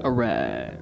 Alright.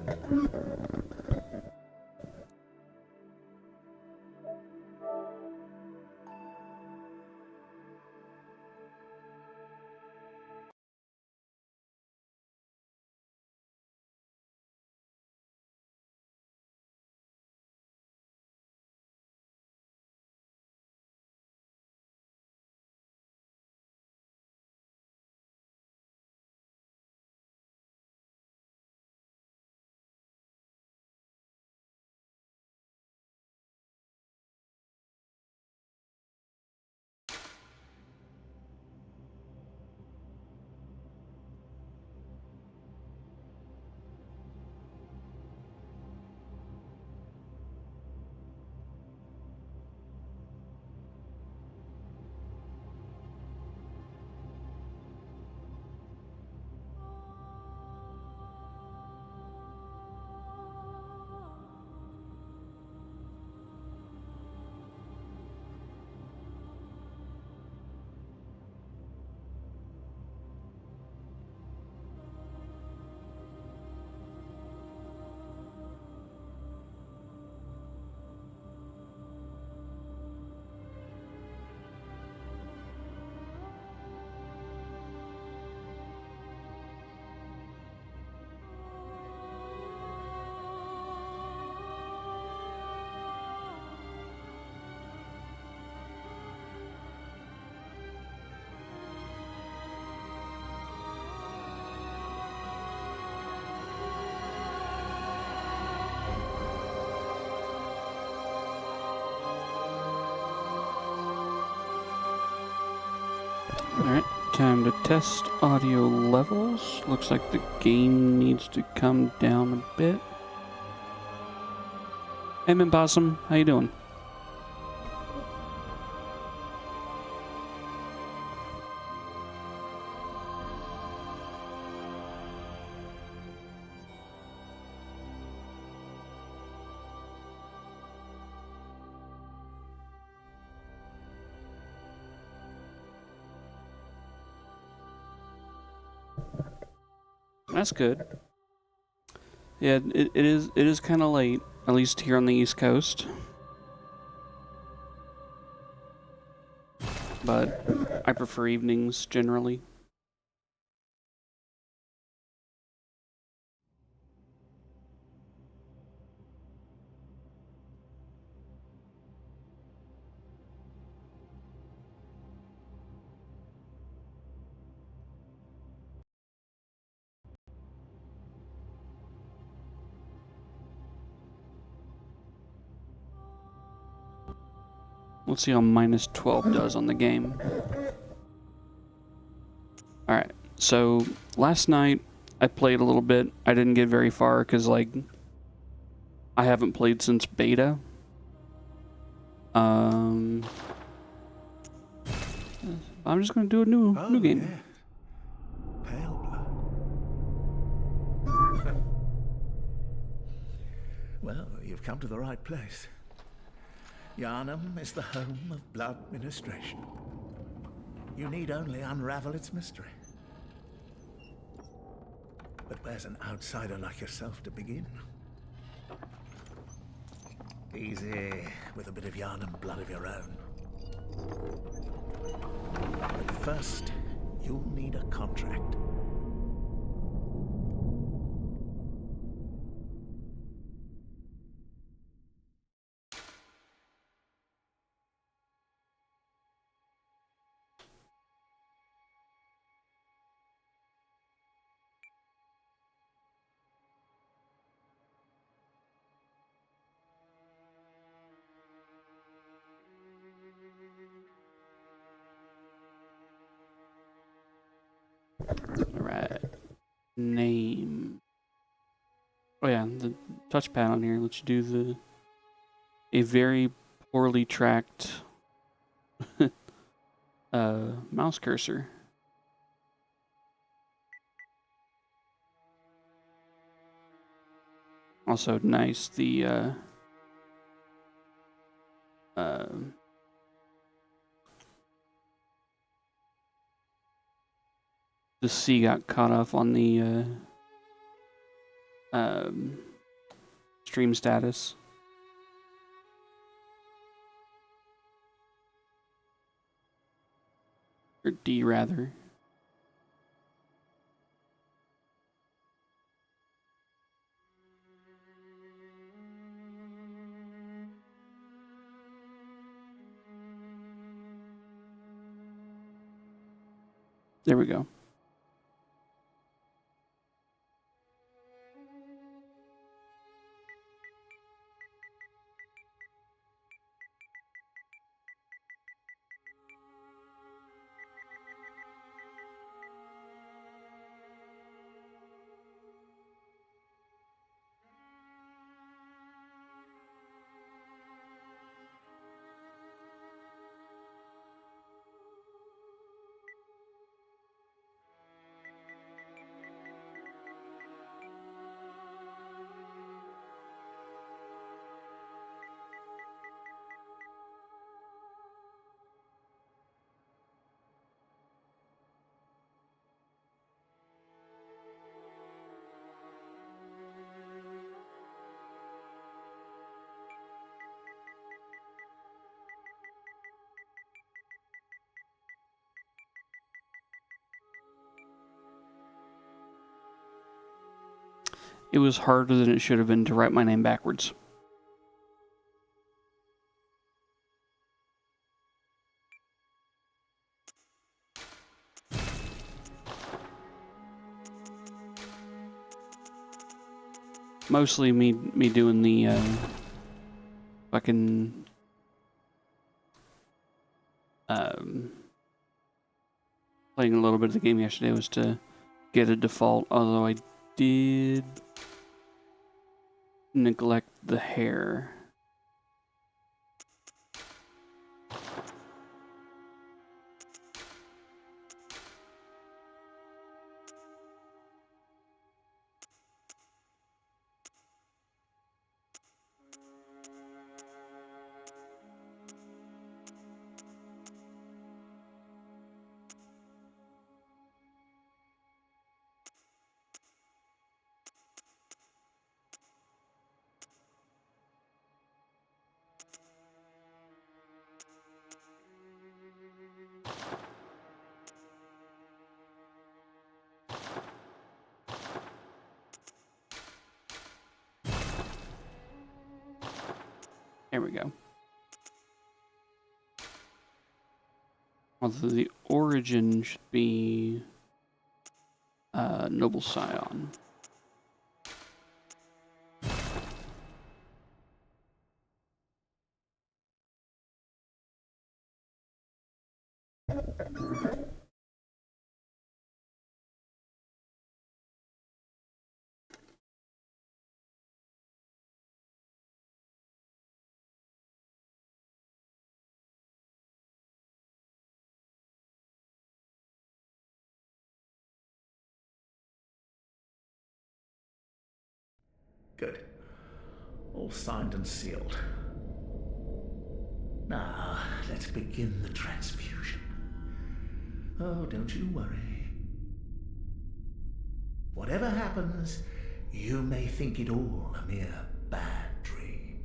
Alright, time to test audio levels. Looks like the game needs to come down a bit. Hey, Mint Possum, how you doing? That's good. Yeah, it is kind of late, at least here on the East Coast. But I prefer evenings generally. Let's see how minus 12 does on the game. Alright, so last night I played a little bit. I didn't get very far because, like, I haven't played since beta. I'm just gonna do a new game. Yeah. Pale blood. Well, you've come to the right place. Yharnam is the home of blood ministration. You need only unravel its mystery. But where's an outsider like yourself to begin? Easy, with a bit of Yharnam blood of your own. But first, you'll need a contract. Alright. Name. Oh yeah, the touchpad on here lets you do a very poorly tracked mouse cursor. Also nice, the C got caught off on the stream status. Or D rather. There we go. It was harder than it should have been to write my name backwards. Mostly me doing the fucking playing a little bit of the game yesterday was to get a default, although I did neglect the hair. There we go. Although the origin should be Noble Scion. Good. All signed and sealed. Now, let's begin the transfusion. Oh, don't you worry. Whatever happens, you may think it all a mere bad dream.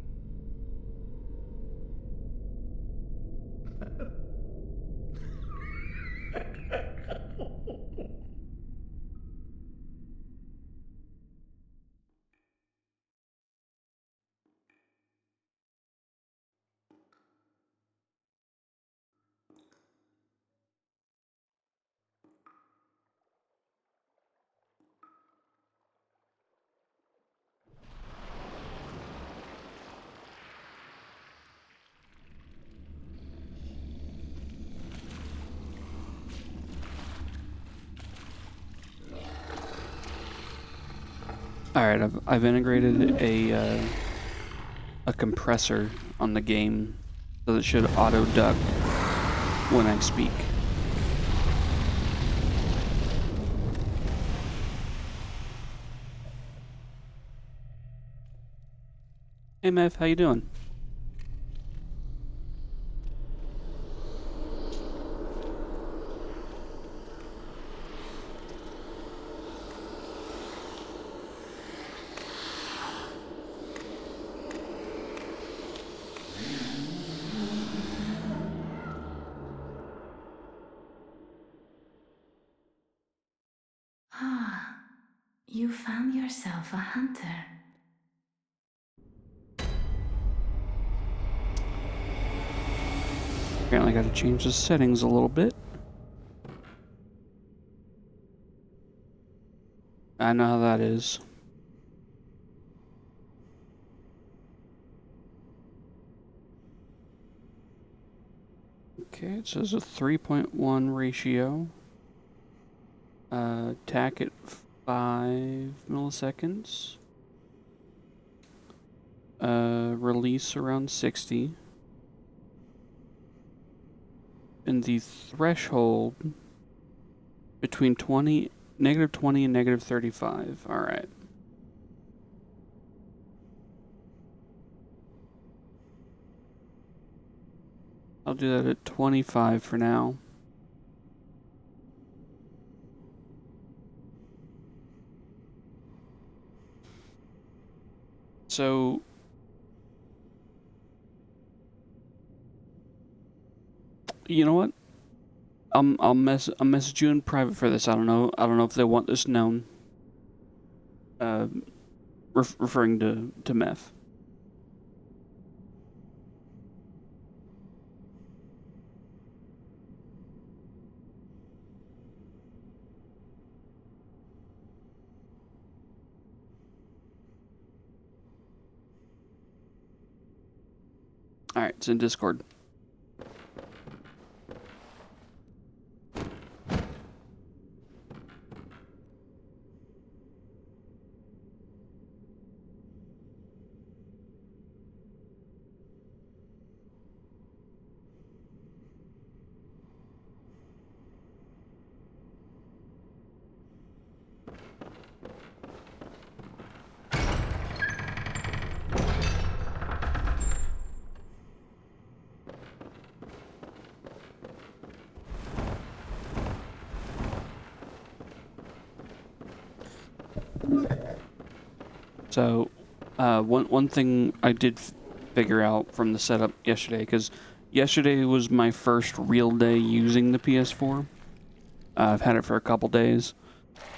Alright, I've integrated a compressor on the game so that it should auto duck when I speak. Hey Mev, how you doing? found yourself a hunter. Apparently got to change the settings a little bit. I know how that is. Okay, it says a 3.1 ratio. Attack at 5 milliseconds. Release around 60. And the threshold between -20 and -35. Alright. I'll do that at 25 for now. So you know what? I'll message you in private for this. I don't know if they want this known. Referring to meth. Alright, it's in Discord. So, one thing I did figure out from the setup yesterday, because yesterday was my first real day using the PS4. I've had it for a couple days.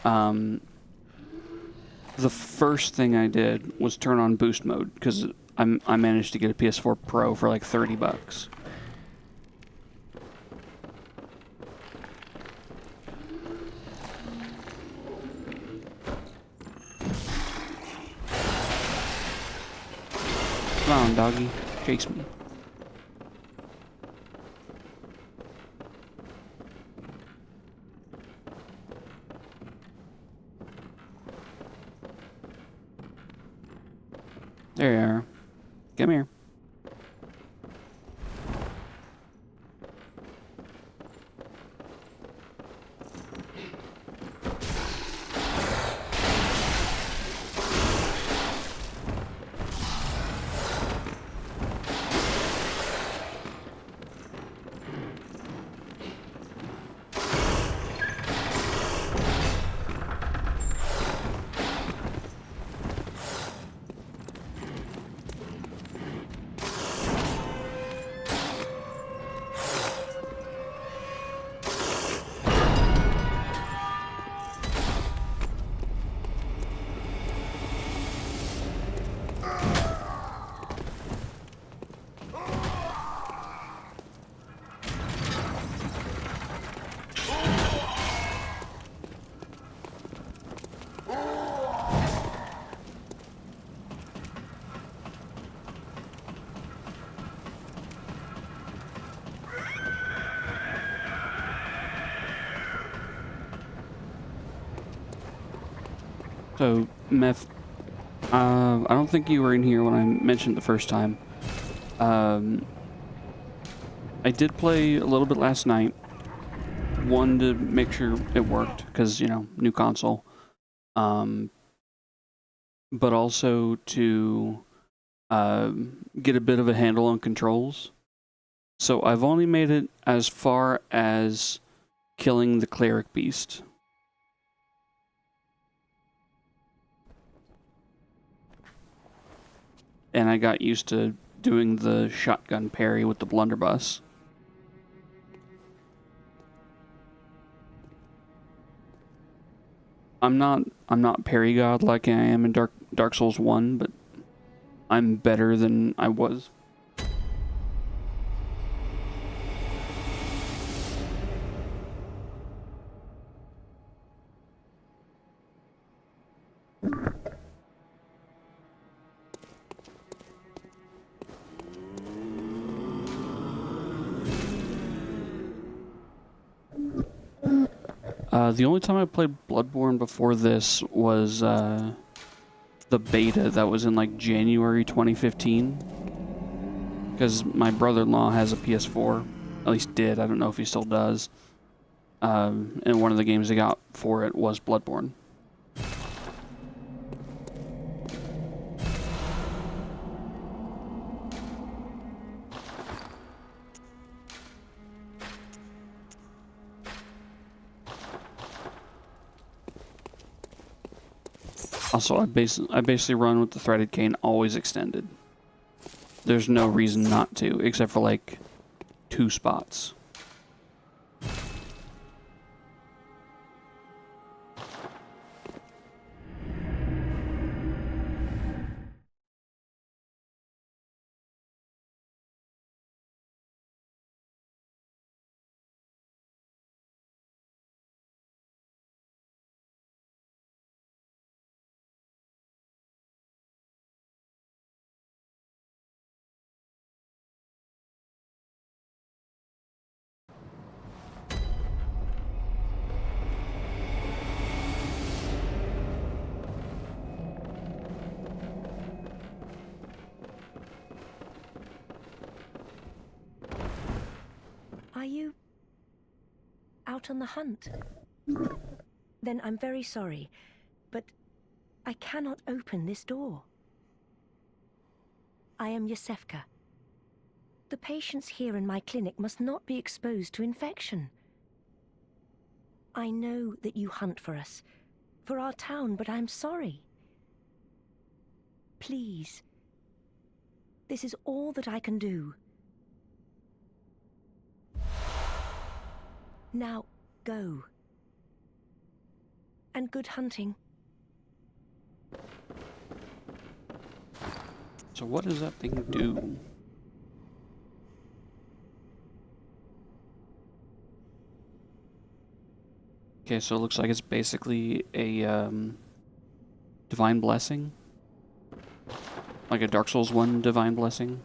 The first thing I did was turn on boost mode, because I managed to get a PS4 Pro for like $30. Come on, doggy. Chase me. There you are. Come here. So, Meth, I don't think you were in here when I mentioned the first time. I did play a little bit last night. One, to make sure it worked, because, you know, new console. But also to get a bit of a handle on controls. So I've only made it as far as killing the cleric beast. And I got used to doing the shotgun parry with the blunderbuss. I'm not parry god like I am in Dark Souls 1, but I'm better than I was. The only time I played Bloodborne before this was the beta that was in like January 2015. Because my brother-in-law has a PS4, at least did. I don't know if he still does. And one of the games they got for it was Bloodborne. Also, I basically run with the threaded cane always extended. There's no reason not to, except for like 2 spots. Are you out on the hunt? Then I'm very sorry, but I cannot open this door. I am Yosefka. The patients here in my clinic must not be exposed to infection. I know that you hunt for us, for our town, but I'm sorry. Please. This is all that I can do. Now, go. And good hunting. So what does that thing do? Okay, so it looks like it's basically a divine blessing. Like a Dark Souls 1 divine blessing.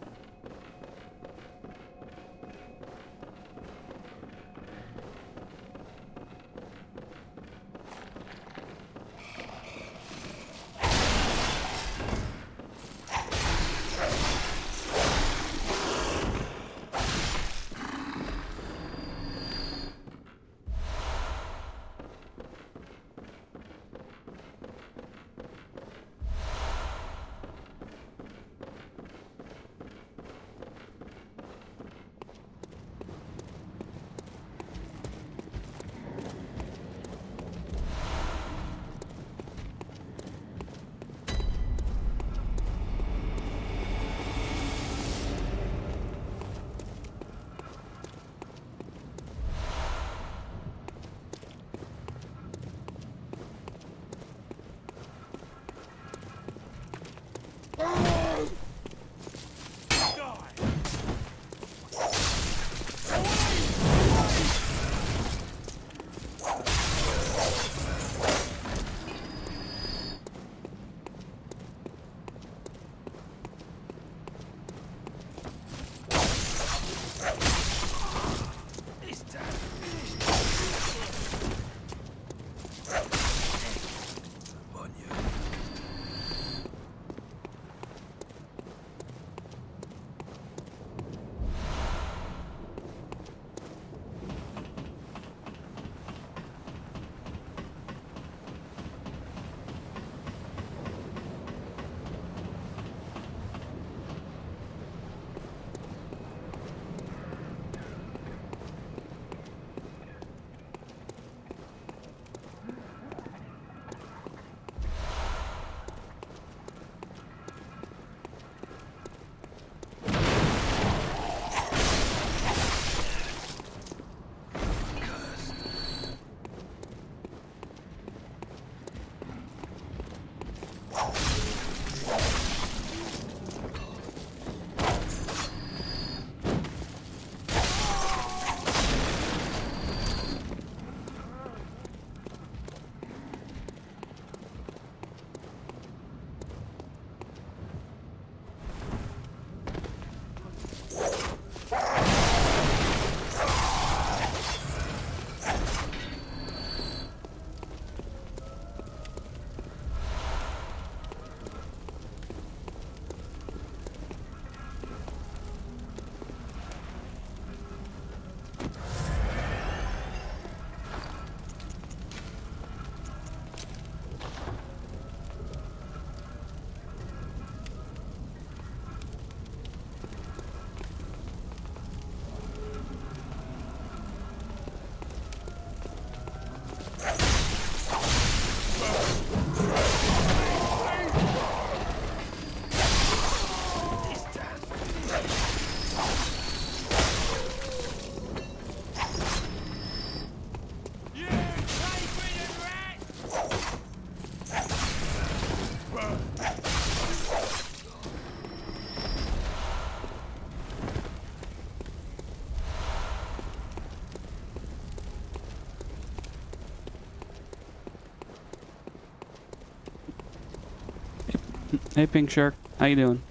Hey, Pink Shark. How you doing?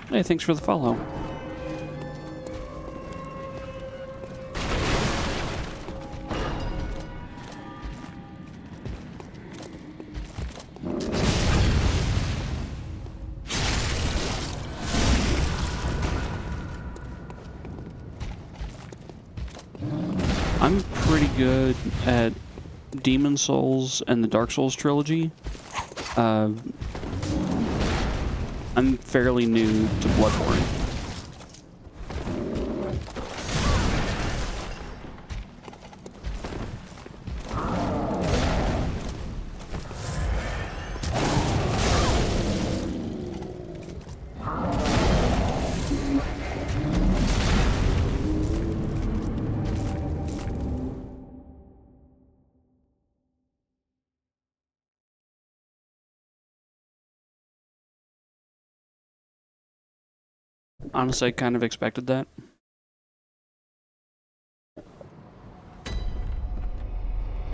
Hey, thanks for the follow. I'm pretty good at Demon Souls and the Dark Souls trilogy. I'm fairly new to Bloodborne. Honestly, I kind of expected that.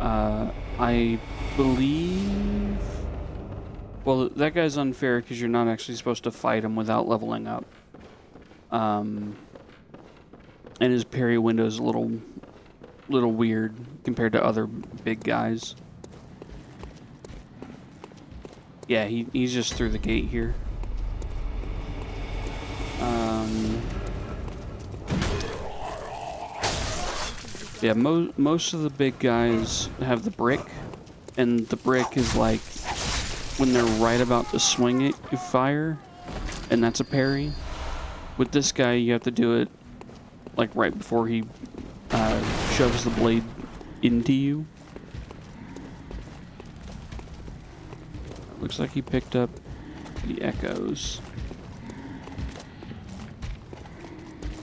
I believe... Well, that guy's unfair because you're not actually supposed to fight him without leveling up. And his parry window is a little weird compared to other big guys. Yeah, he's just through the gate here. Yeah, most of the big guys have the brick, and the brick is like when they're right about to swing it, you fire, and that's a parry. With this guy, you have to do it like right before he shoves the blade into you. Looks like he picked up the echoes.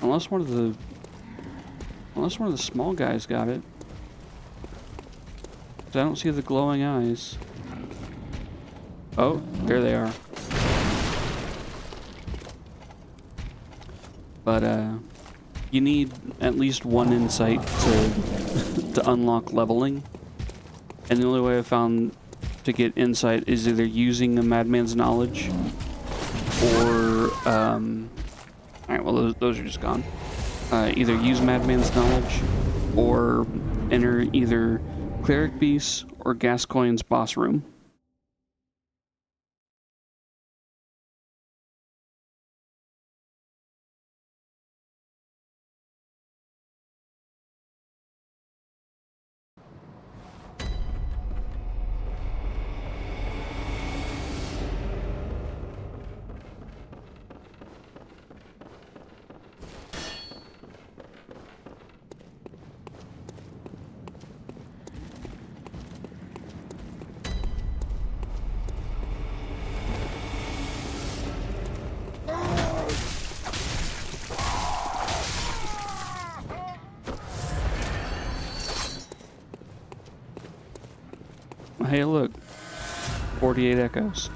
Unless one of the small guys got it. 'Cause I don't see the glowing eyes. Oh, there they are. But you need at least one insight to unlock leveling. And the only way I found to get insight is either using a madman's knowledge or alright, well those are just gone. Either use madman's knowledge or enter either Cleric Beast or Gascoigne's boss room. Hey, look. 48 echoes.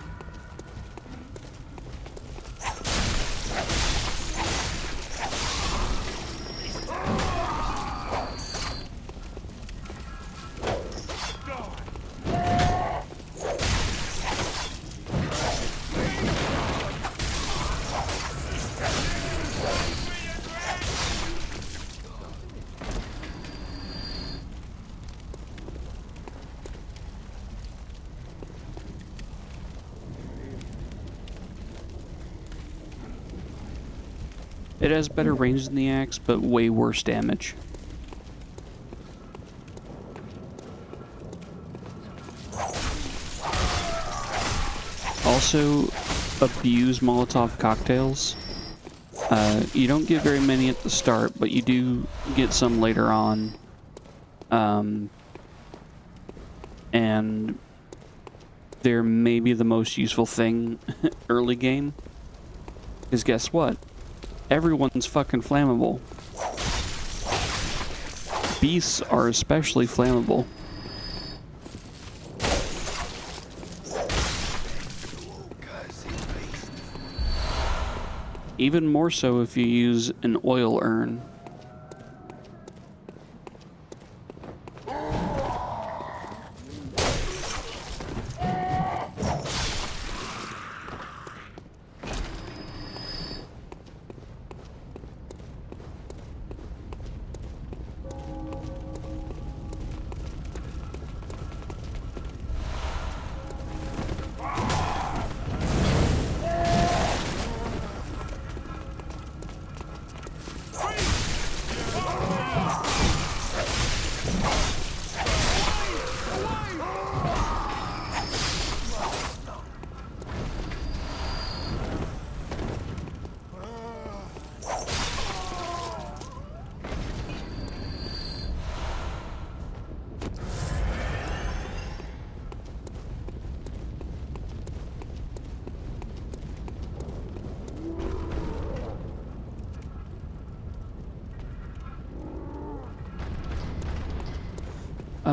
It has better range than the axe, but way worse damage. Also, abuse Molotov cocktails. You don't get very many at the start, but you do get some later on. And they're maybe the most useful thing early game. Because guess what? Everyone's fucking flammable. Beasts are especially flammable. Even more so if you use an oil urn.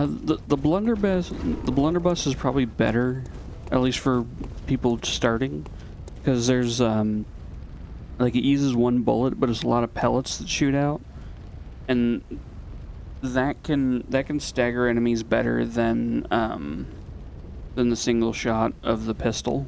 The blunderbuss is probably better, at least for people starting, because there's like it uses one bullet, but it's a lot of pellets that shoot out, and that can stagger enemies better than the single shot of the pistol.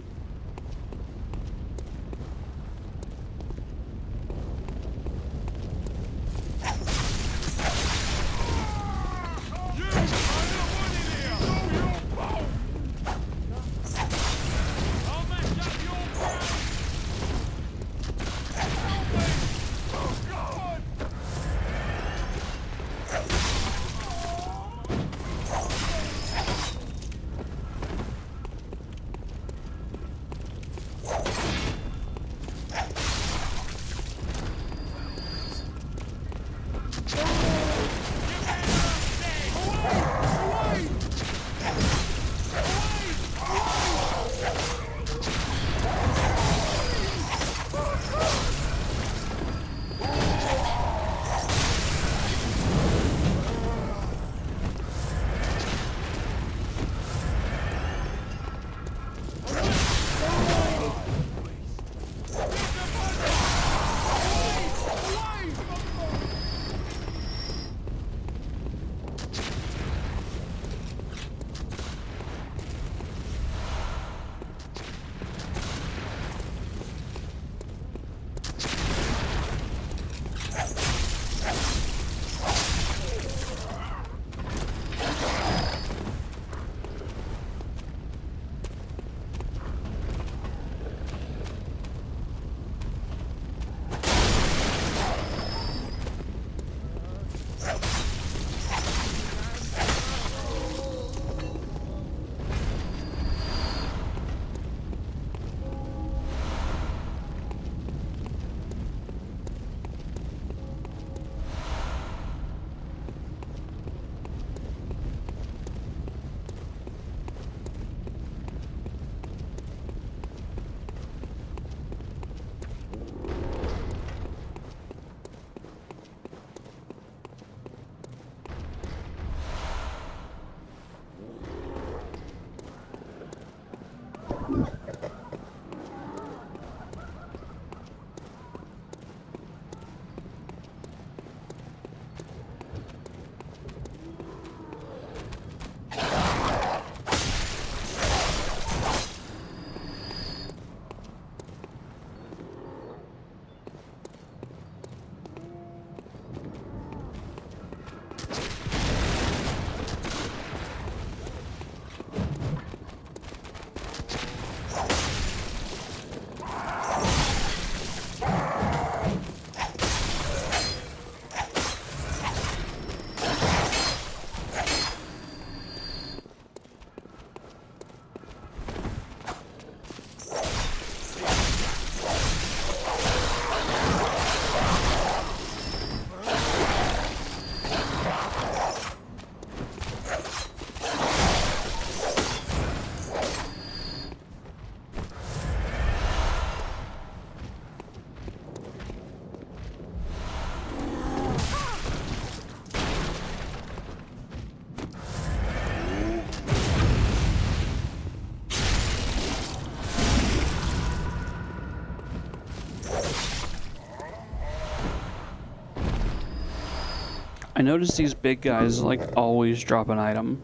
I noticed these big guys like always drop an item.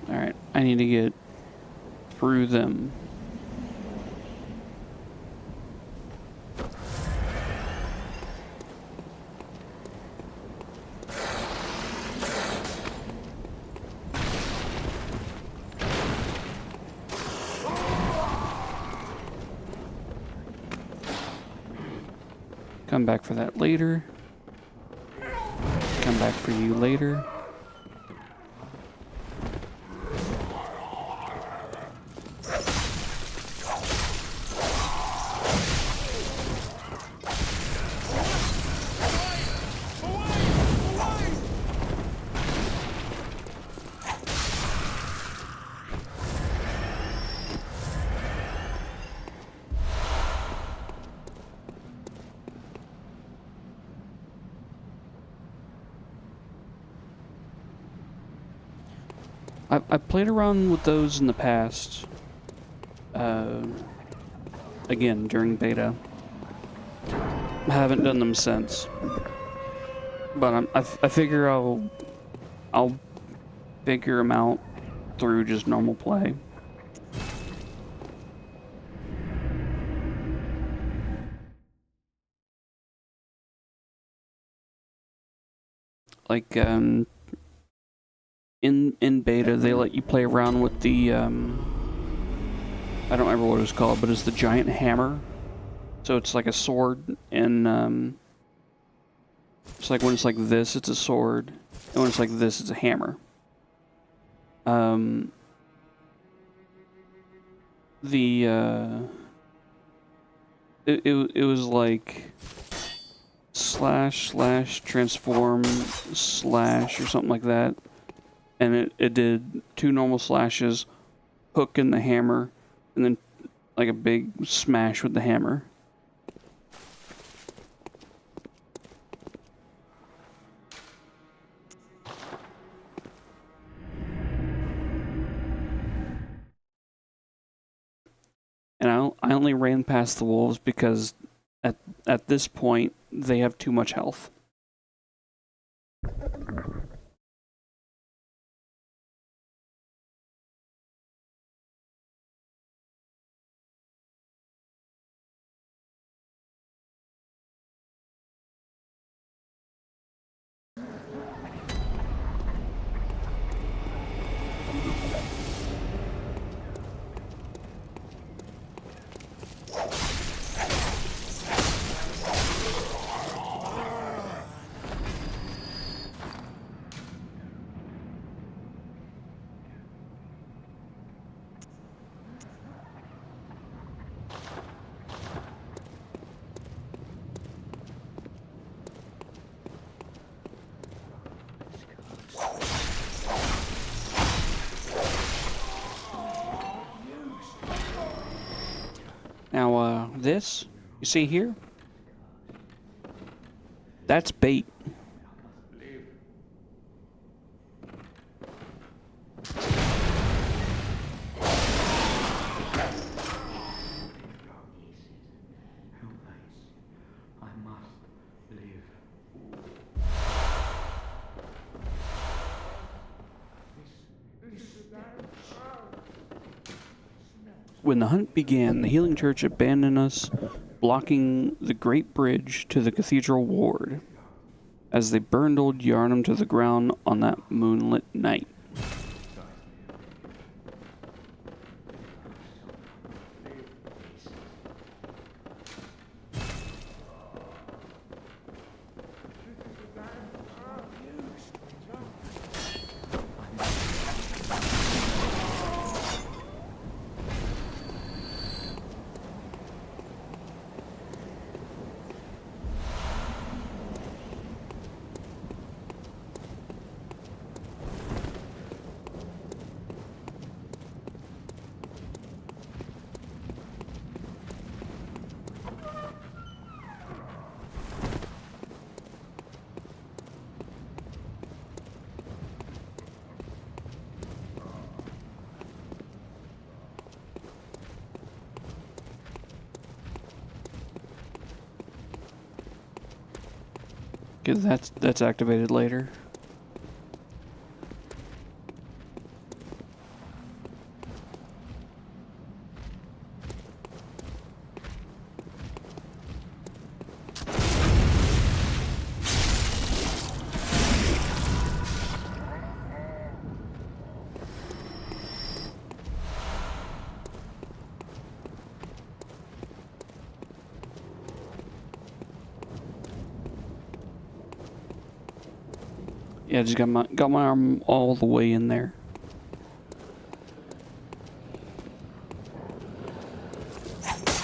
Alright, I need to get through them. Come back for that later. Come back for you later. I played around with those in the past. Again, during beta. I haven't done them since. But I figure I'll figure them out through just normal play. Like, in beta, they let you play around with the, I don't remember what it was called, but it's the giant hammer. So it's like a sword, and, it's like when it's like this, it's a sword, and when it's like this, it's a hammer. It was like slash transform slash or something like that. And it did 2 normal slashes, hook in the hammer, and then like a big smash with the hammer. And I only ran past the wolves because at this point they have too much health. Now, this, you see here? That's bait. When the hunt began, the Healing Church abandoned us, blocking the great bridge to the cathedral ward, as they burned old Yarnum to the ground on that moonlit night. Because that's activated later. Yeah, just got my arm all the way in there.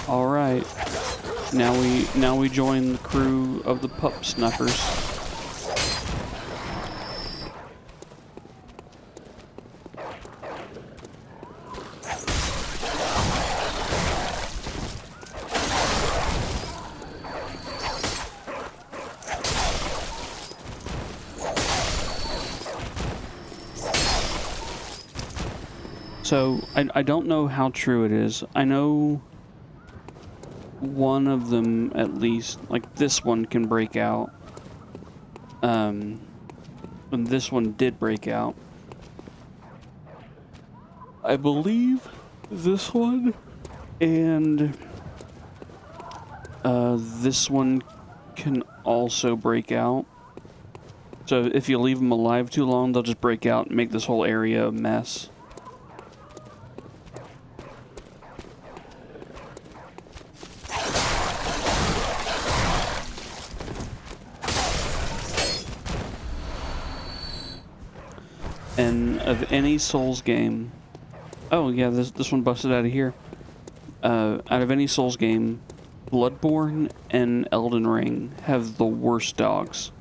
All right. Now we join the crew of the pup snuffers. So, I don't know how true it is. I know one of them, at least, like this one can break out. And this one did break out. I believe this one and this one can also break out. So if you leave them alive too long, they'll just break out and make this whole area a mess. And of any Souls game, oh yeah, this one busted out of here. Out of any Souls game, Bloodborne and Elden Ring have the worst dogs.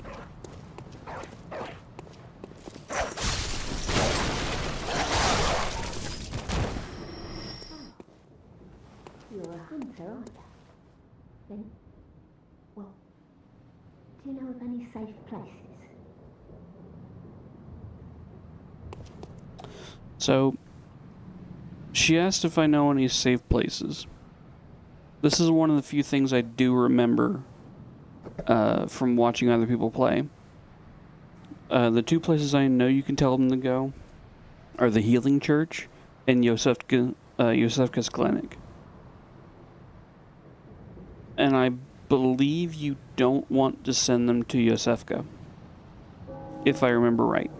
You're a hunter, aren't you? Then, well, do you know of any safe places? So, she asked if I know any safe places. This is one of the few things I do remember from watching other people play. The two places I know you can tell them to go are the Healing Church and Yosefka's Clinic. And I believe you don't want to send them to Yosefka, if I remember right.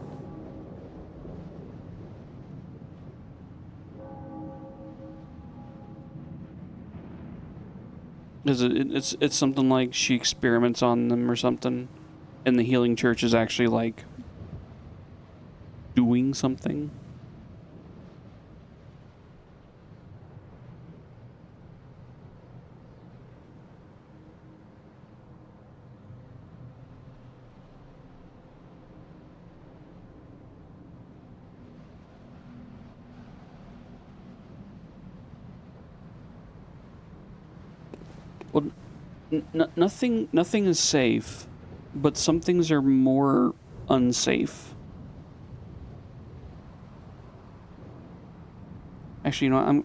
Because it's something like she experiments on them or something, and the Healing Church is actually like doing something. Well, nothing is safe, but some things are more unsafe. Actually, you know, I'm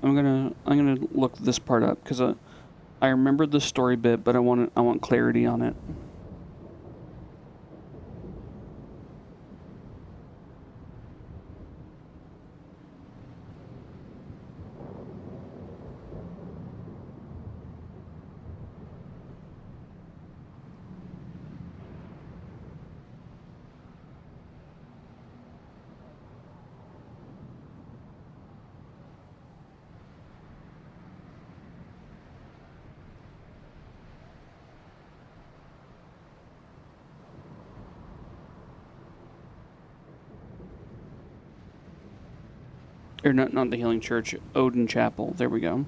gonna look this part up because I remembered the story bit, but I want clarity on it. Or not the Healing Church, Odin Chapel. There we go.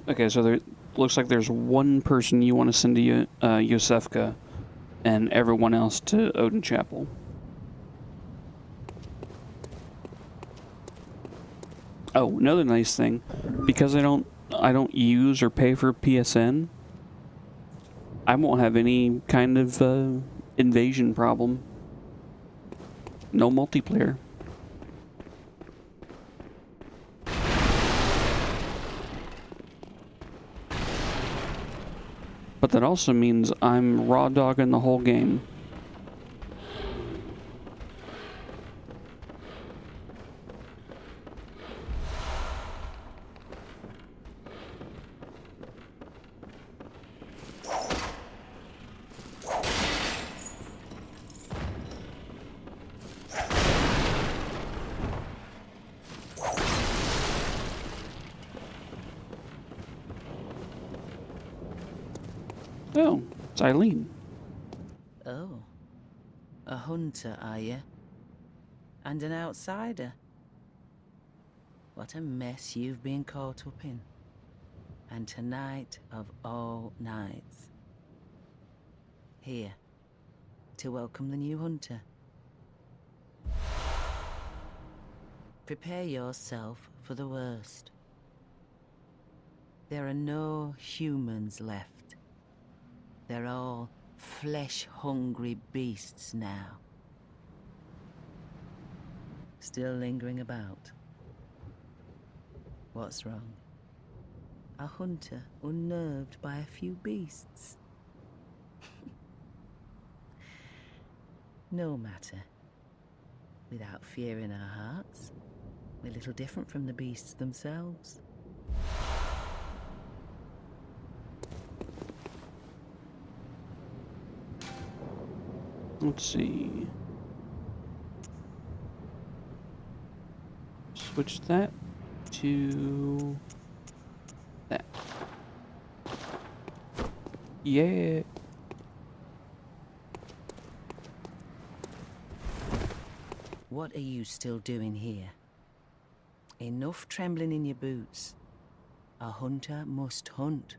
Okay, so there looks like there's one person you want to send to Yosefka, and everyone else to Odin Chapel. Oh, another nice thing, because I don't use or pay for PSN, I won't have any kind of invasion problem. No multiplayer. But that also means I'm raw dogging the whole game. Oh, it's Eileen. Oh, a hunter, are you? And an outsider? What a mess you've been caught up in. And tonight of all nights. Here, to welcome the new hunter. Prepare yourself for the worst. There are no humans left. They're all flesh-hungry beasts now. Still lingering about. What's wrong? A hunter unnerved by a few beasts? No matter. Without fear in our hearts, we're little different from the beasts themselves. Let's see. Switch that to that. Yeah. What are you still doing here? Enough trembling in your boots. A hunter must hunt.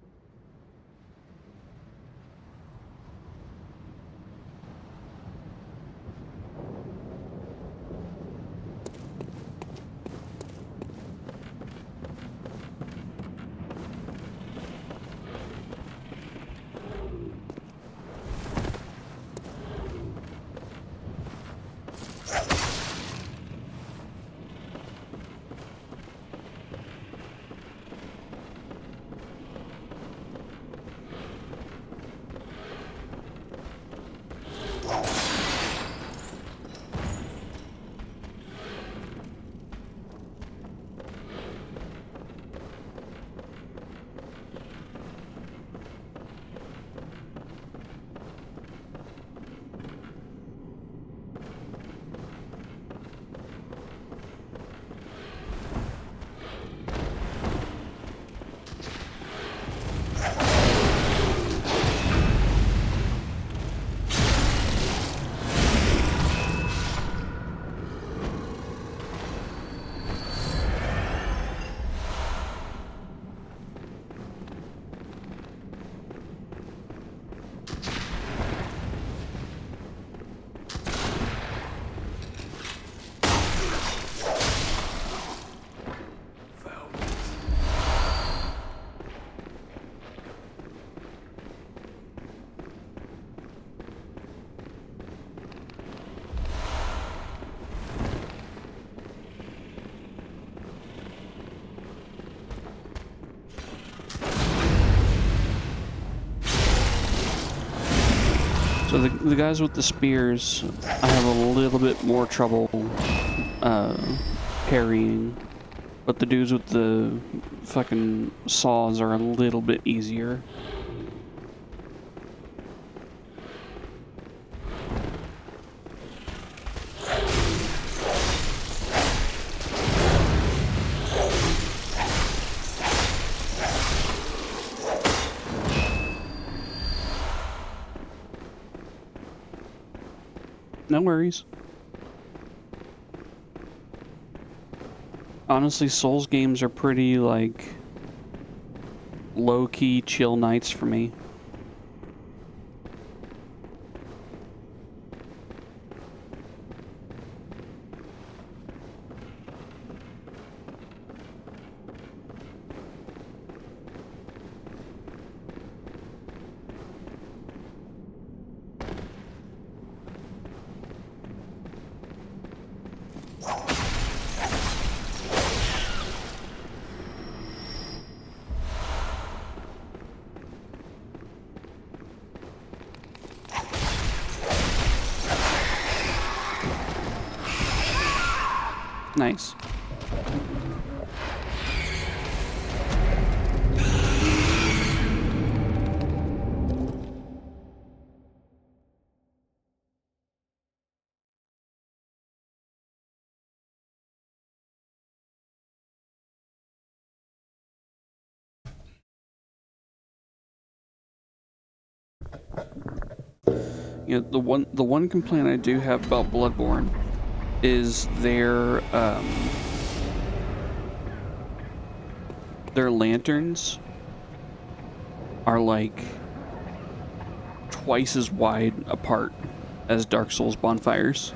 So the guys with the spears, I have a little bit more trouble parrying, but the dudes with the fucking saws are a little bit easier. No worries. Honestly, Souls games are pretty, like, low-key chill nights for me. Nice. You know, the one complaint I do have about Bloodborne is their lanterns are like twice as wide apart as Dark Souls bonfires.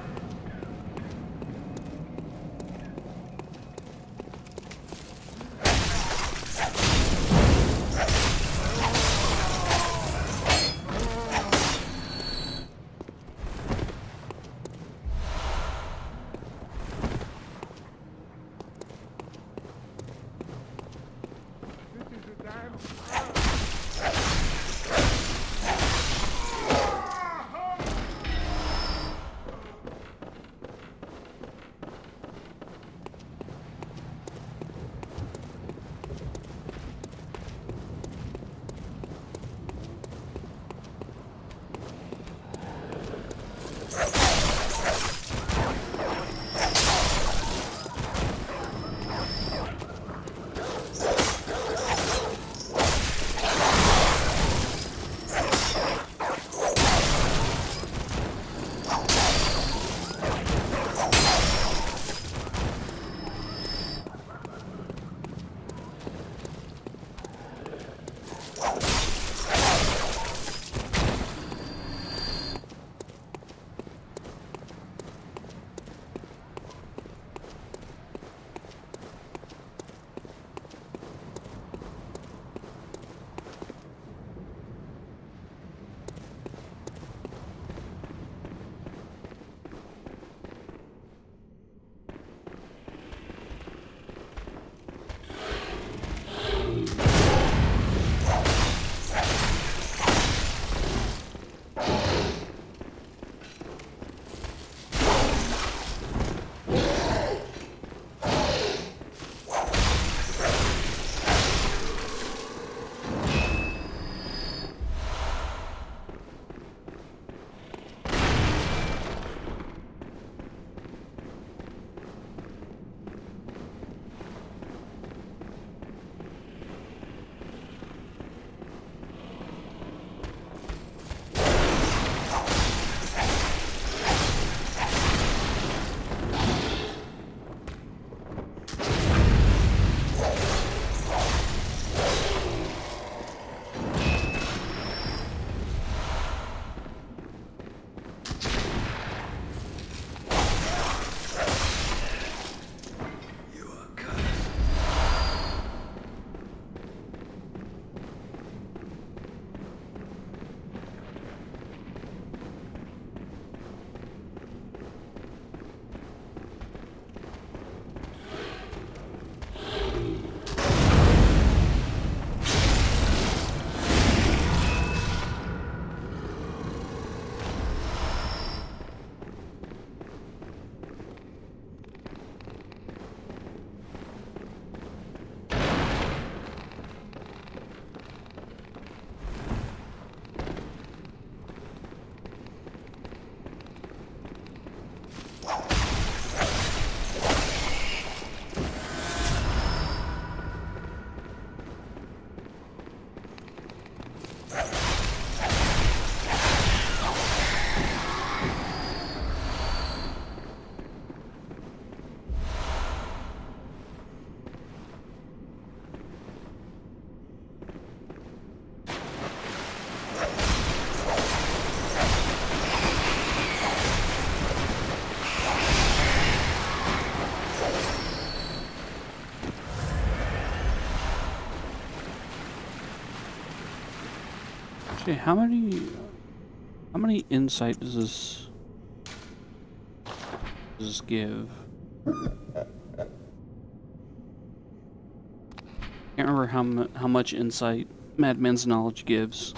Okay, how many insight does this give? Can't remember how much insight Madman's knowledge gives.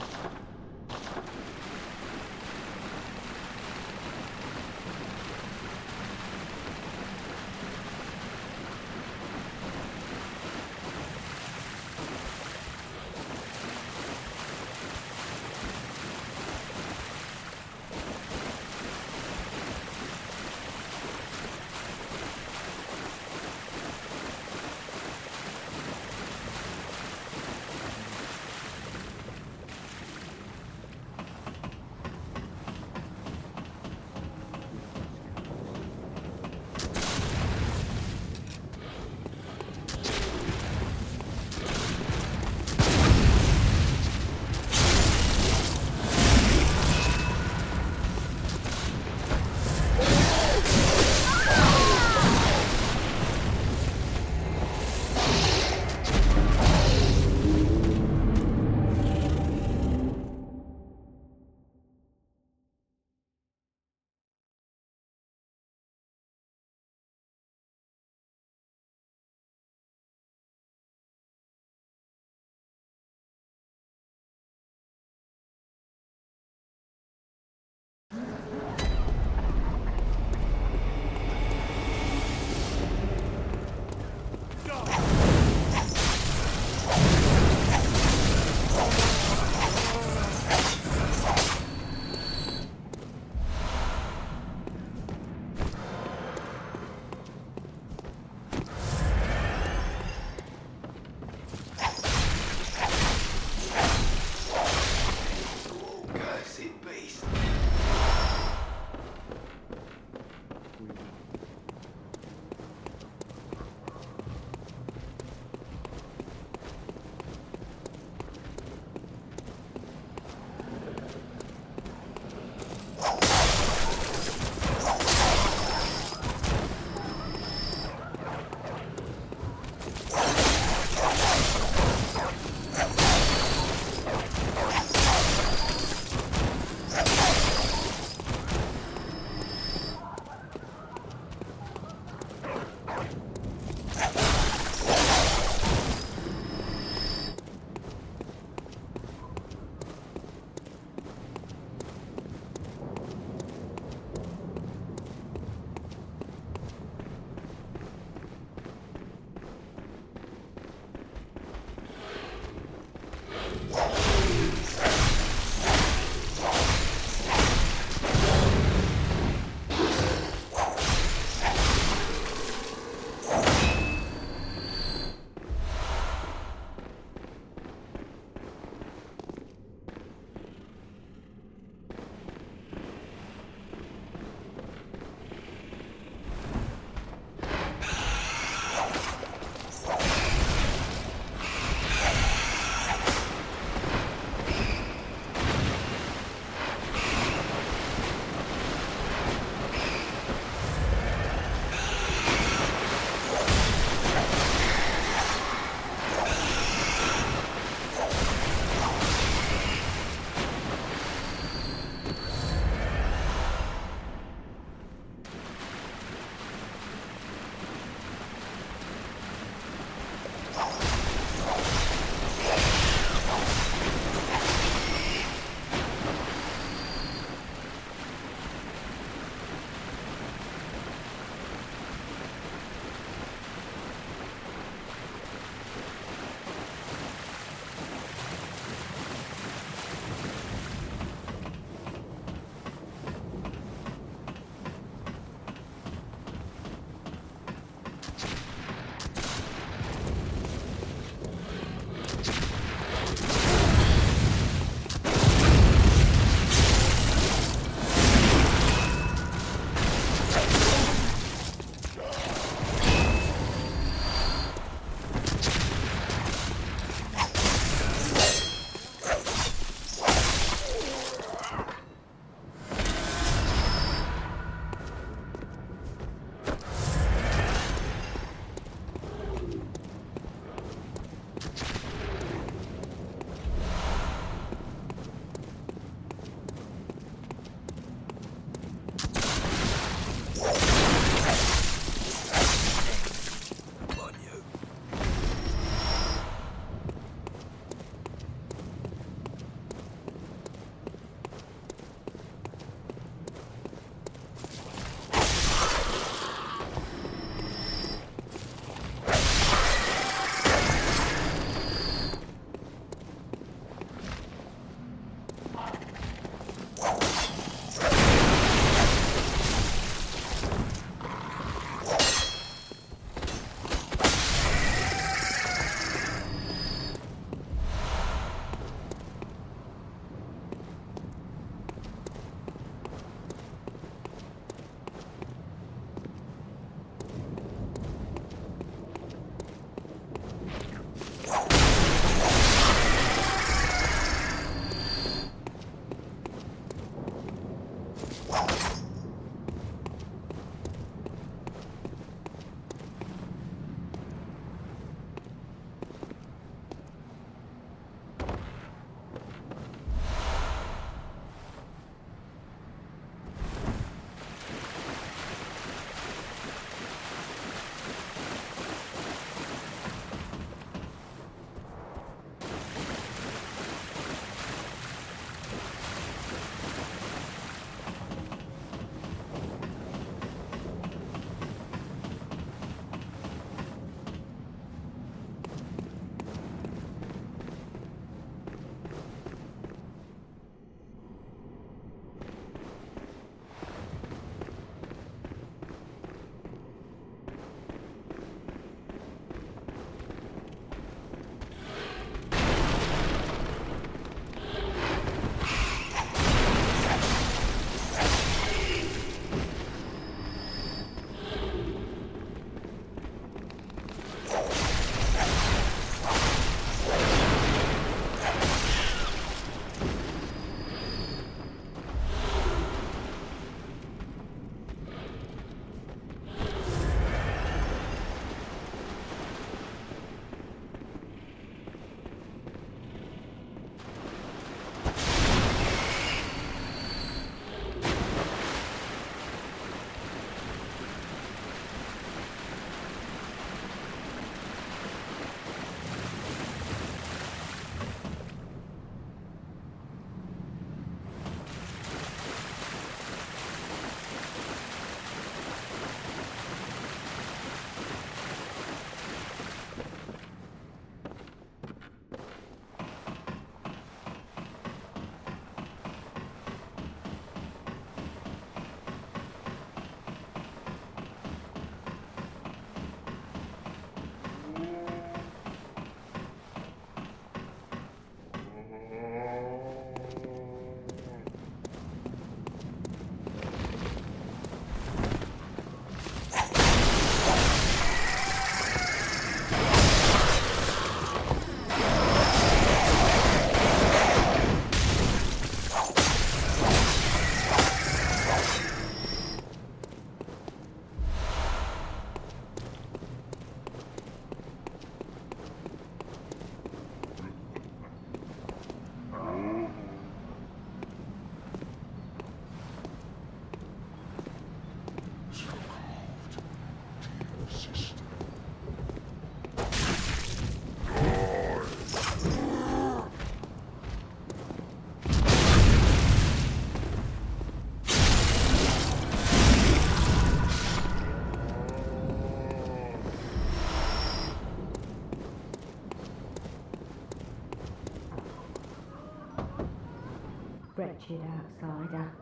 wretched outsider.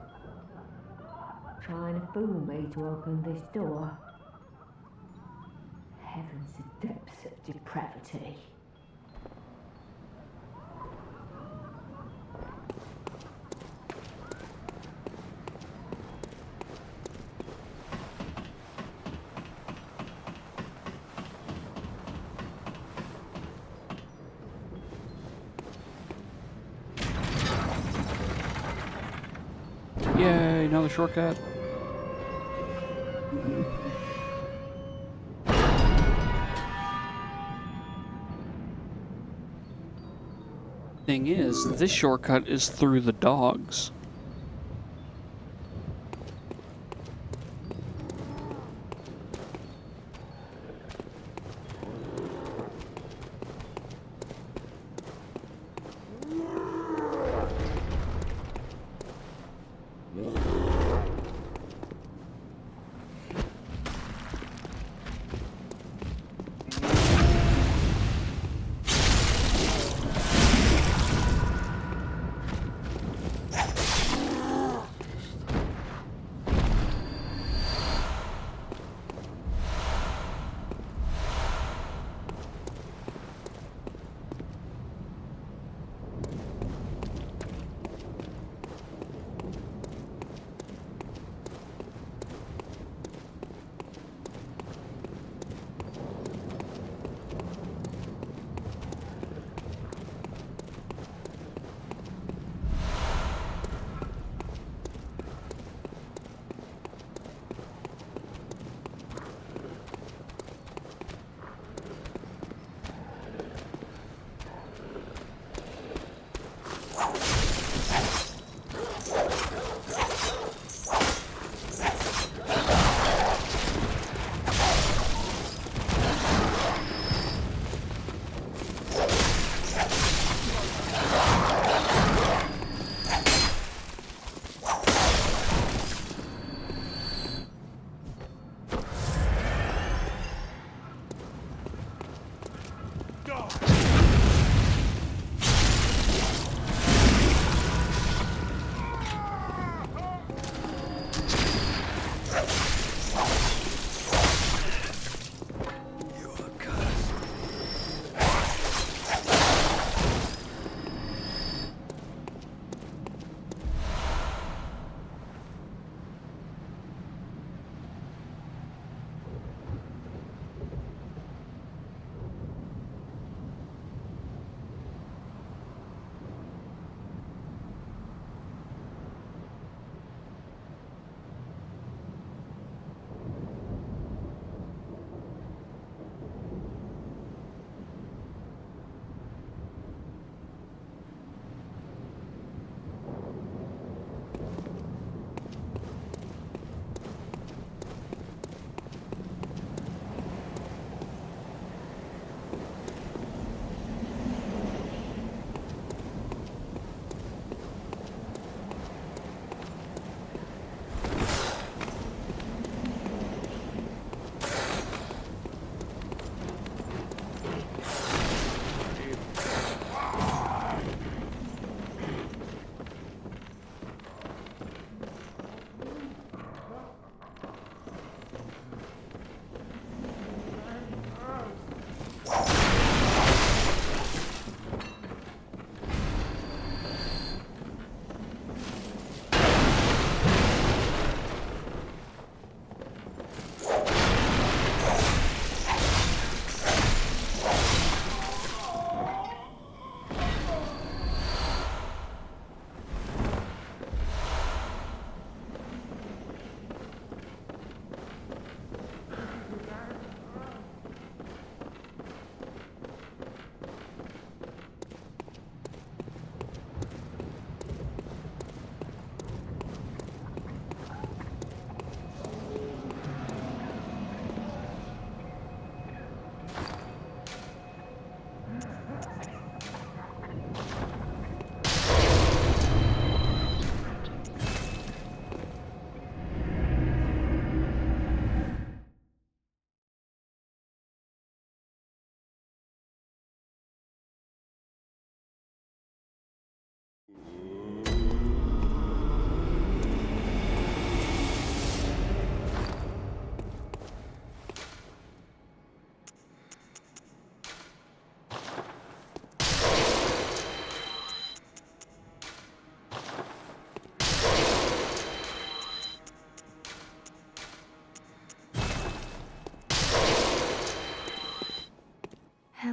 Trying to fool me to open this door. Heavens, the depths of depravity. Yay, another shortcut. Thing is, this shortcut is through the dogs.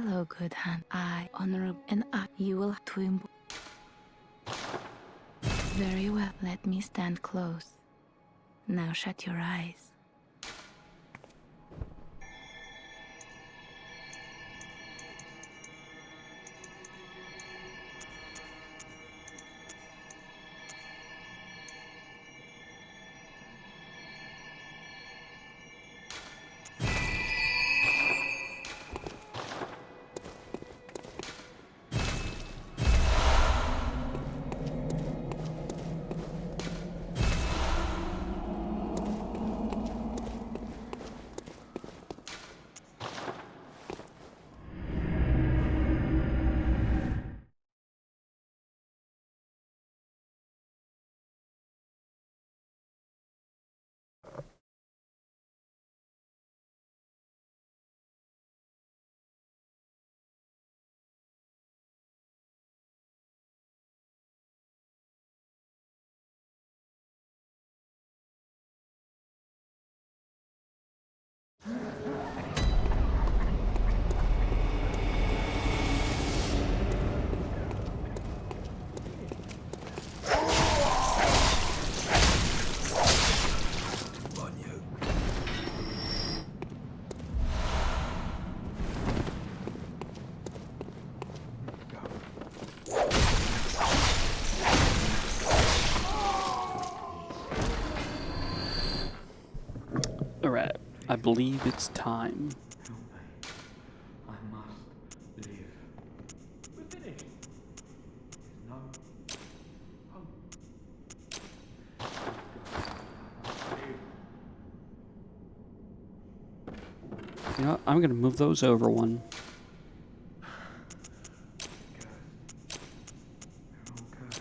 Hello, good hand. I, honorable, and I, you will have to Very well, let me stand close. Now shut your eyes. Alright, I believe it's time. Help me. I must live. We're finished. There's no hope. You know what? I'm gonna move those over one. They're all cursed.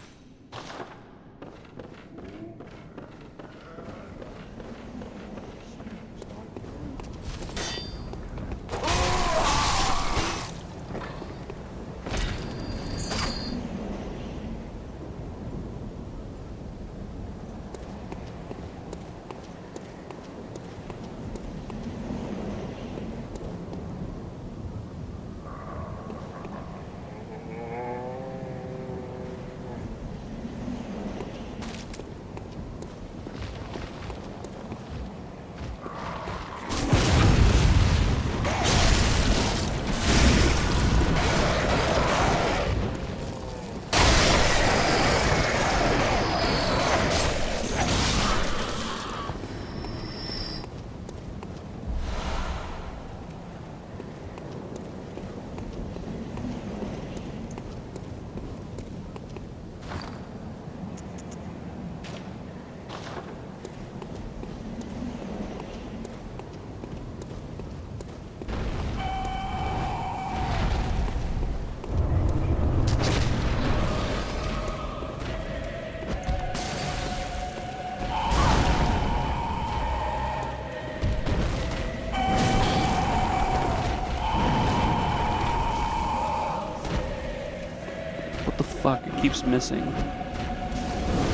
What the fuck? It keeps missing.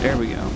There we go.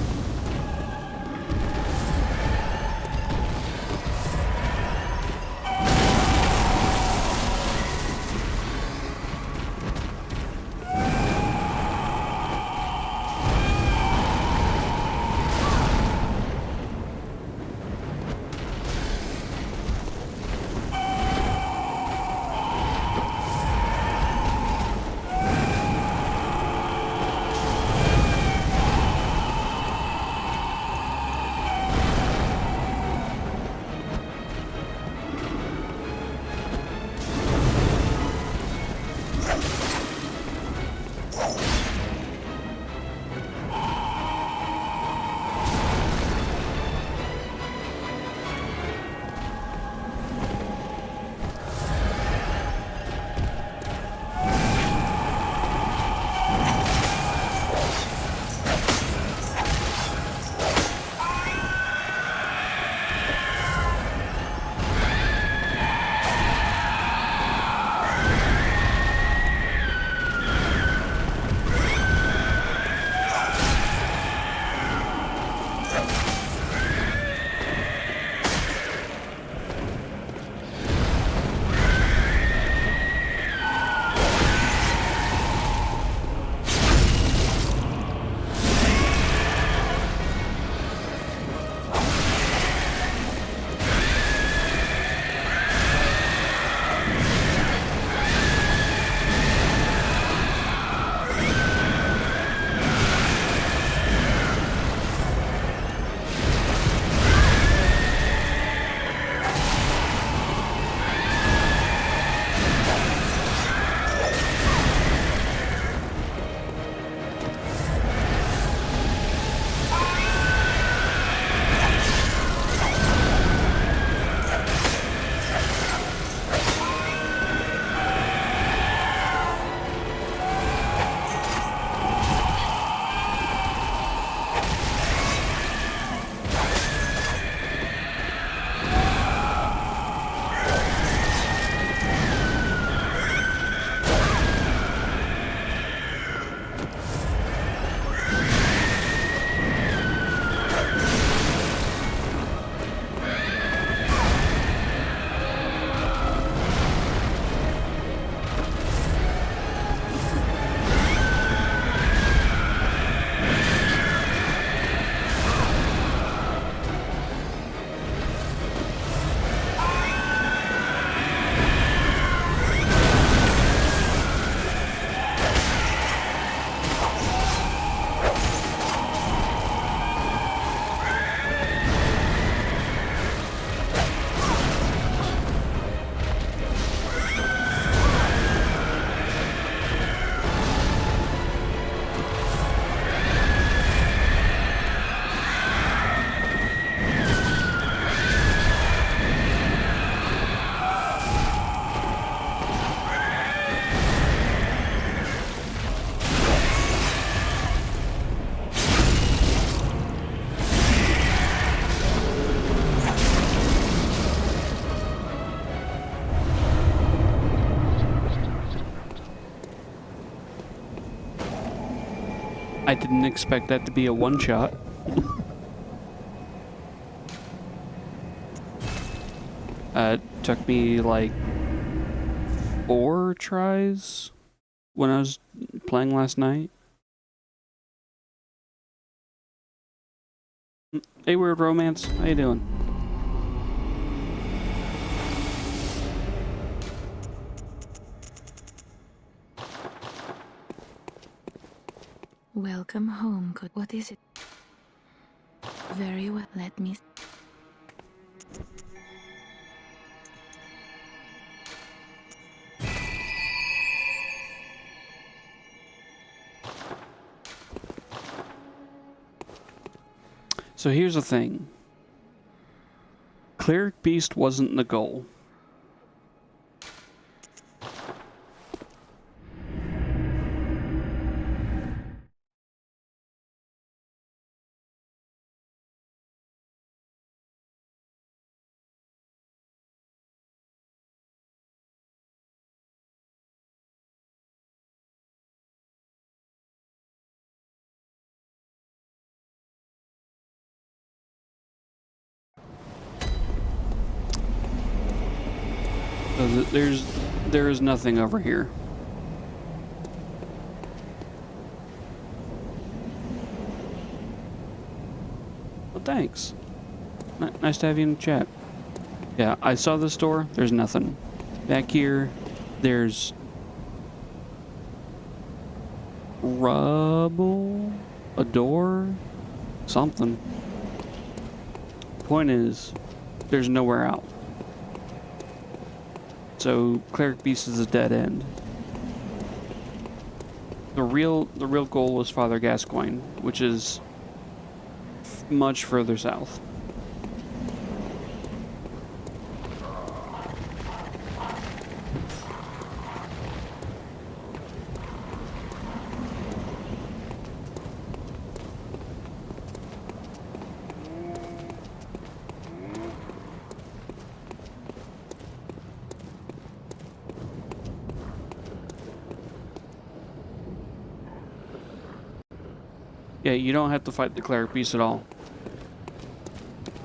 I didn't expect that to be a one-shot. Took me like 4 tries when I was playing last night. Hey, Weird Romance, how you doing? Welcome home, good. What is it? Very well, let me. So here's the thing. Cleric Beast wasn't the goal. So there is nothing over here. Well, thanks. Nice to have you in the chat. Yeah, I saw this door. There's nothing. Back here, there's rubble, a door, something. Point is, there's nowhere out. So Cleric Beast is a dead end. The real goal was Father Gascoigne, which is much further south. Yeah, you don't have to fight the Cleric Beast at all.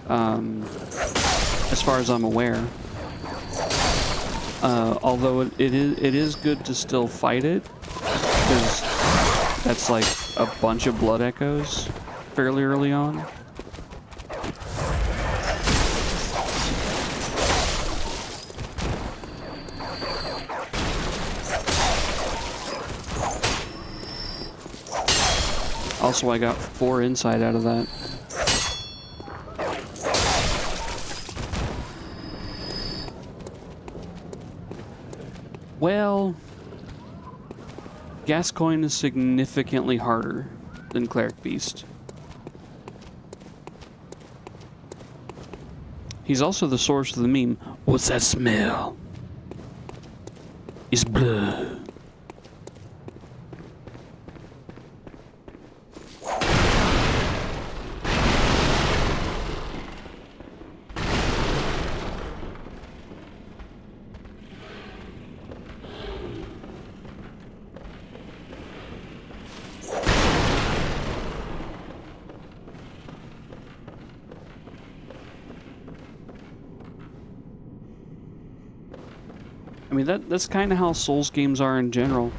As far as I'm aware. Although it is good to still fight it, because that's like a bunch of blood echoes fairly early on. Also, I got 4 insight out of that. Well, Gascoigne is significantly harder than Cleric Beast. He's also the source of the meme, "What's that smell? It's blood." I mean, that's kind of how Souls games are in general.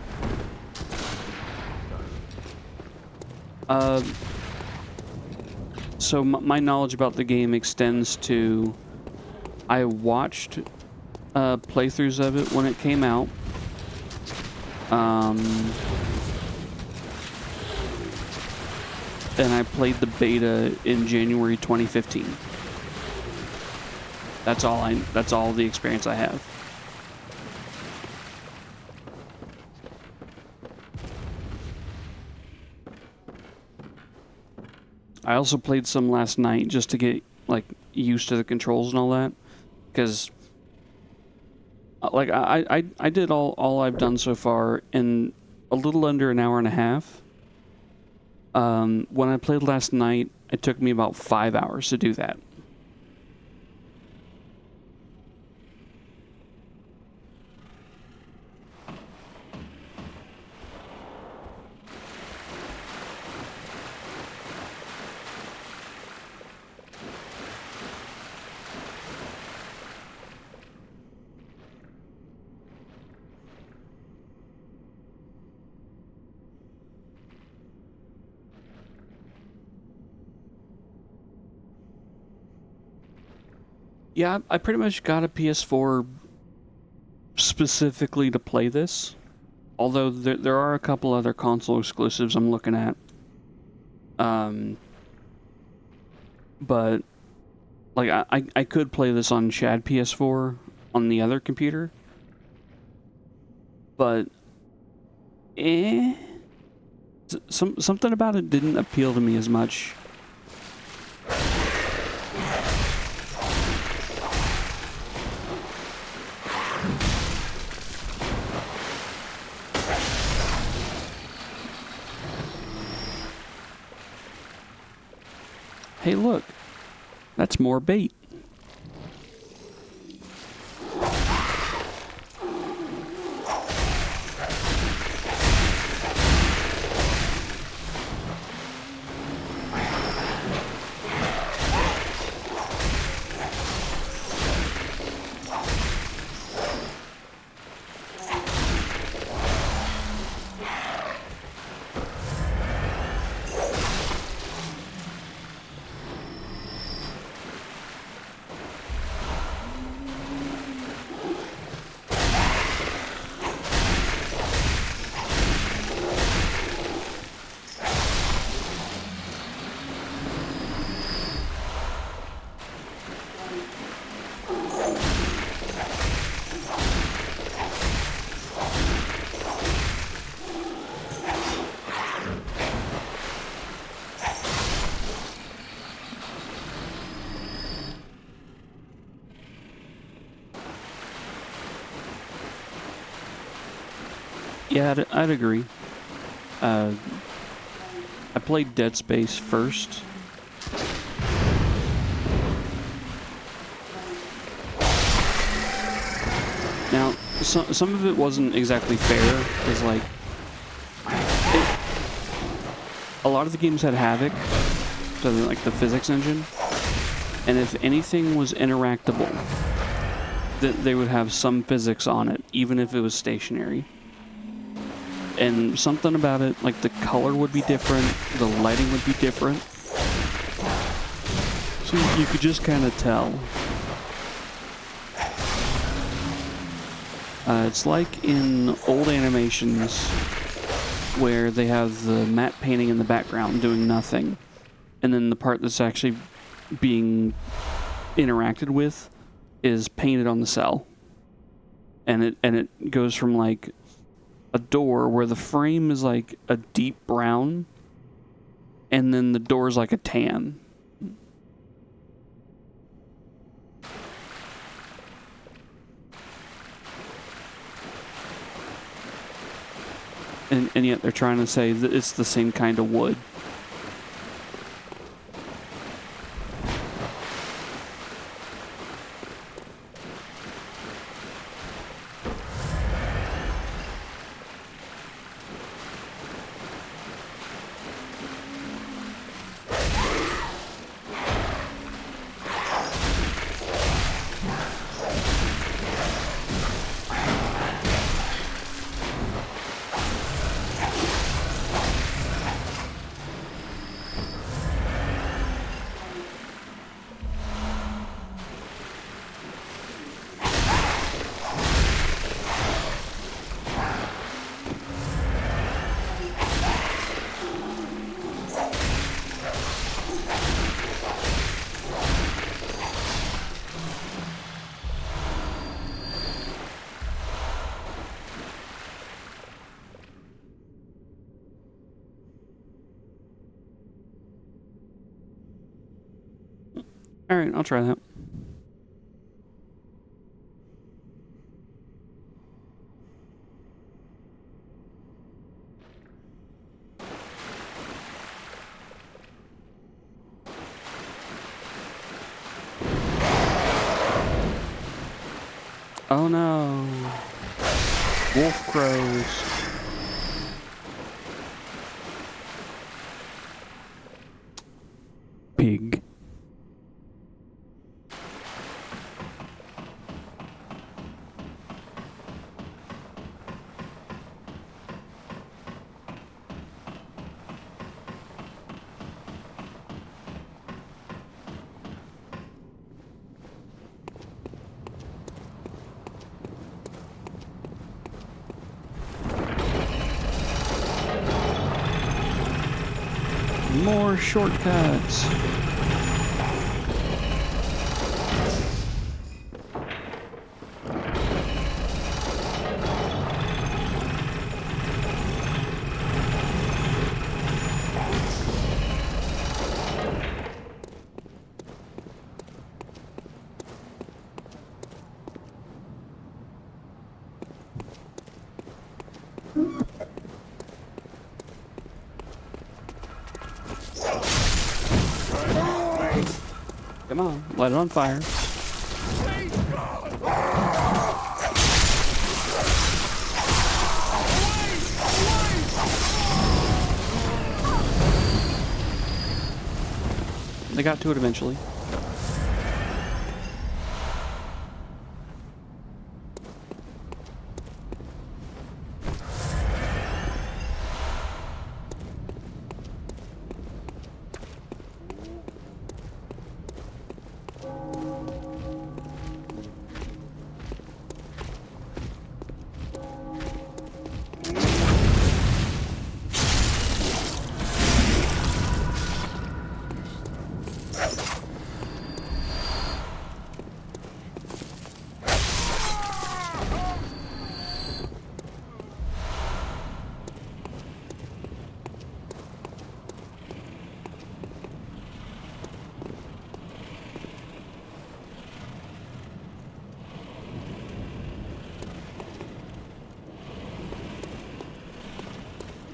So my knowledge about the game extends to... I watched playthroughs of it when it came out. And I played the beta in January 2015. That's all the experience I have. I also played some last night just to get like used to the controls and all that, because like I did all I've done so far in a little under an hour and a half. When I played last night, it took me about 5 hours to do that. Yeah, I pretty much got a PS4 specifically to play this. Although there are a couple other console exclusives I'm looking at. But like I could play this on Shad PS4 on the other computer. But something about it didn't appeal to me as much. Hey, look. That's more bait. Yeah, I'd agree. I played Dead Space first. Now, some of it wasn't exactly fair, because, like, a lot of the games had Havoc, so like the physics engine, and if anything was interactable, they would have some physics on it, even if it was stationary. And something about it, like the color would be different, the lighting would be different. So you could just kind of tell. It's like in old animations where they have the matte painting in the background doing nothing, and then the part that's actually being interacted with is painted on the cell. And it goes from like a door where the frame is like a deep brown, and then the door is like a tan. And yet they're trying to say that it's the same kind of wood. Alright, I'll try that. Oh no. Wolf crows. Pig. More shortcuts. Come on, light it on fire. They got to it eventually.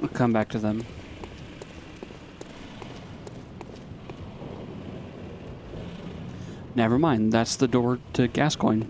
I'll come back to them. Never mind, that's the door to Gascoigne.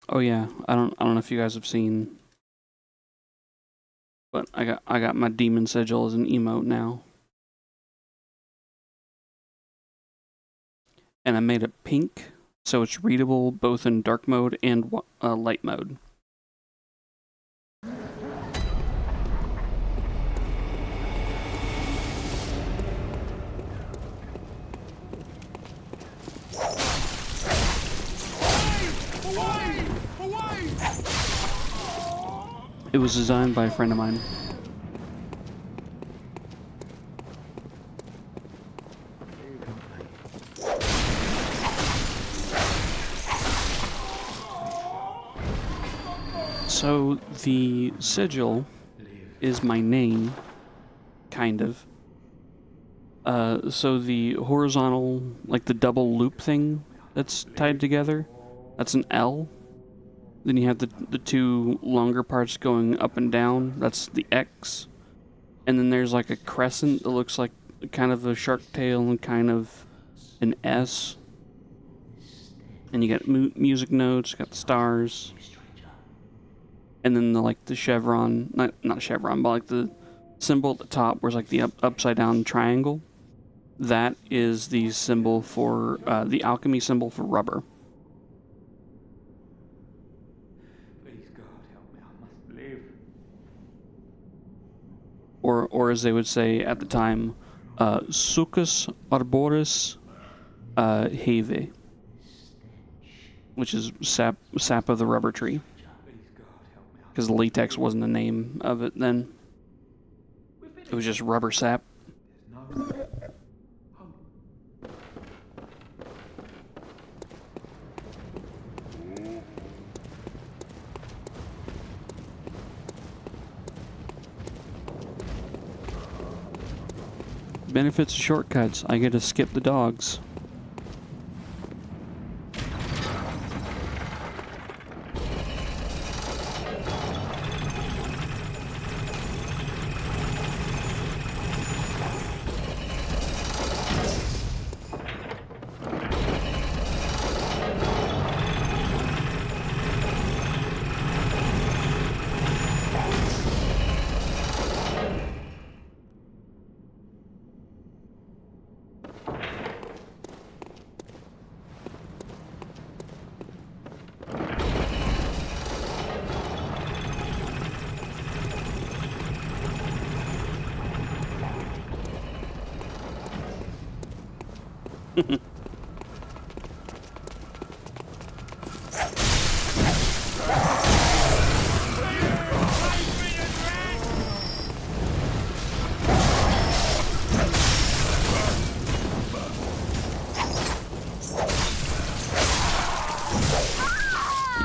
Oh yeah, I don't know if you guys have seen, but I got my demon sigil as an emote now. And I made it pink, so it's readable both in dark mode and light mode. It was designed by a friend of mine. So the sigil is my name, kind of. So the horizontal, like the double loop thing that's tied together, that's an L. Then you have the two longer parts going up and down, that's the X. And then there's like a crescent that looks like kind of a shark tail and kind of an S. And you got music notes, got the stars. And then the chevron, not chevron, but like the symbol at the top where's like the upside down triangle. That is the symbol for, the alchemy symbol for rubber. Please, God, help me. I must live. Or as they would say at the time, Succus arboris have, which is sap of the rubber tree. Please, God, help me. Because latex wasn't the name of it then. It was just rubber sap. There's no hope. Benefits of shortcuts. I get to skip the dogs.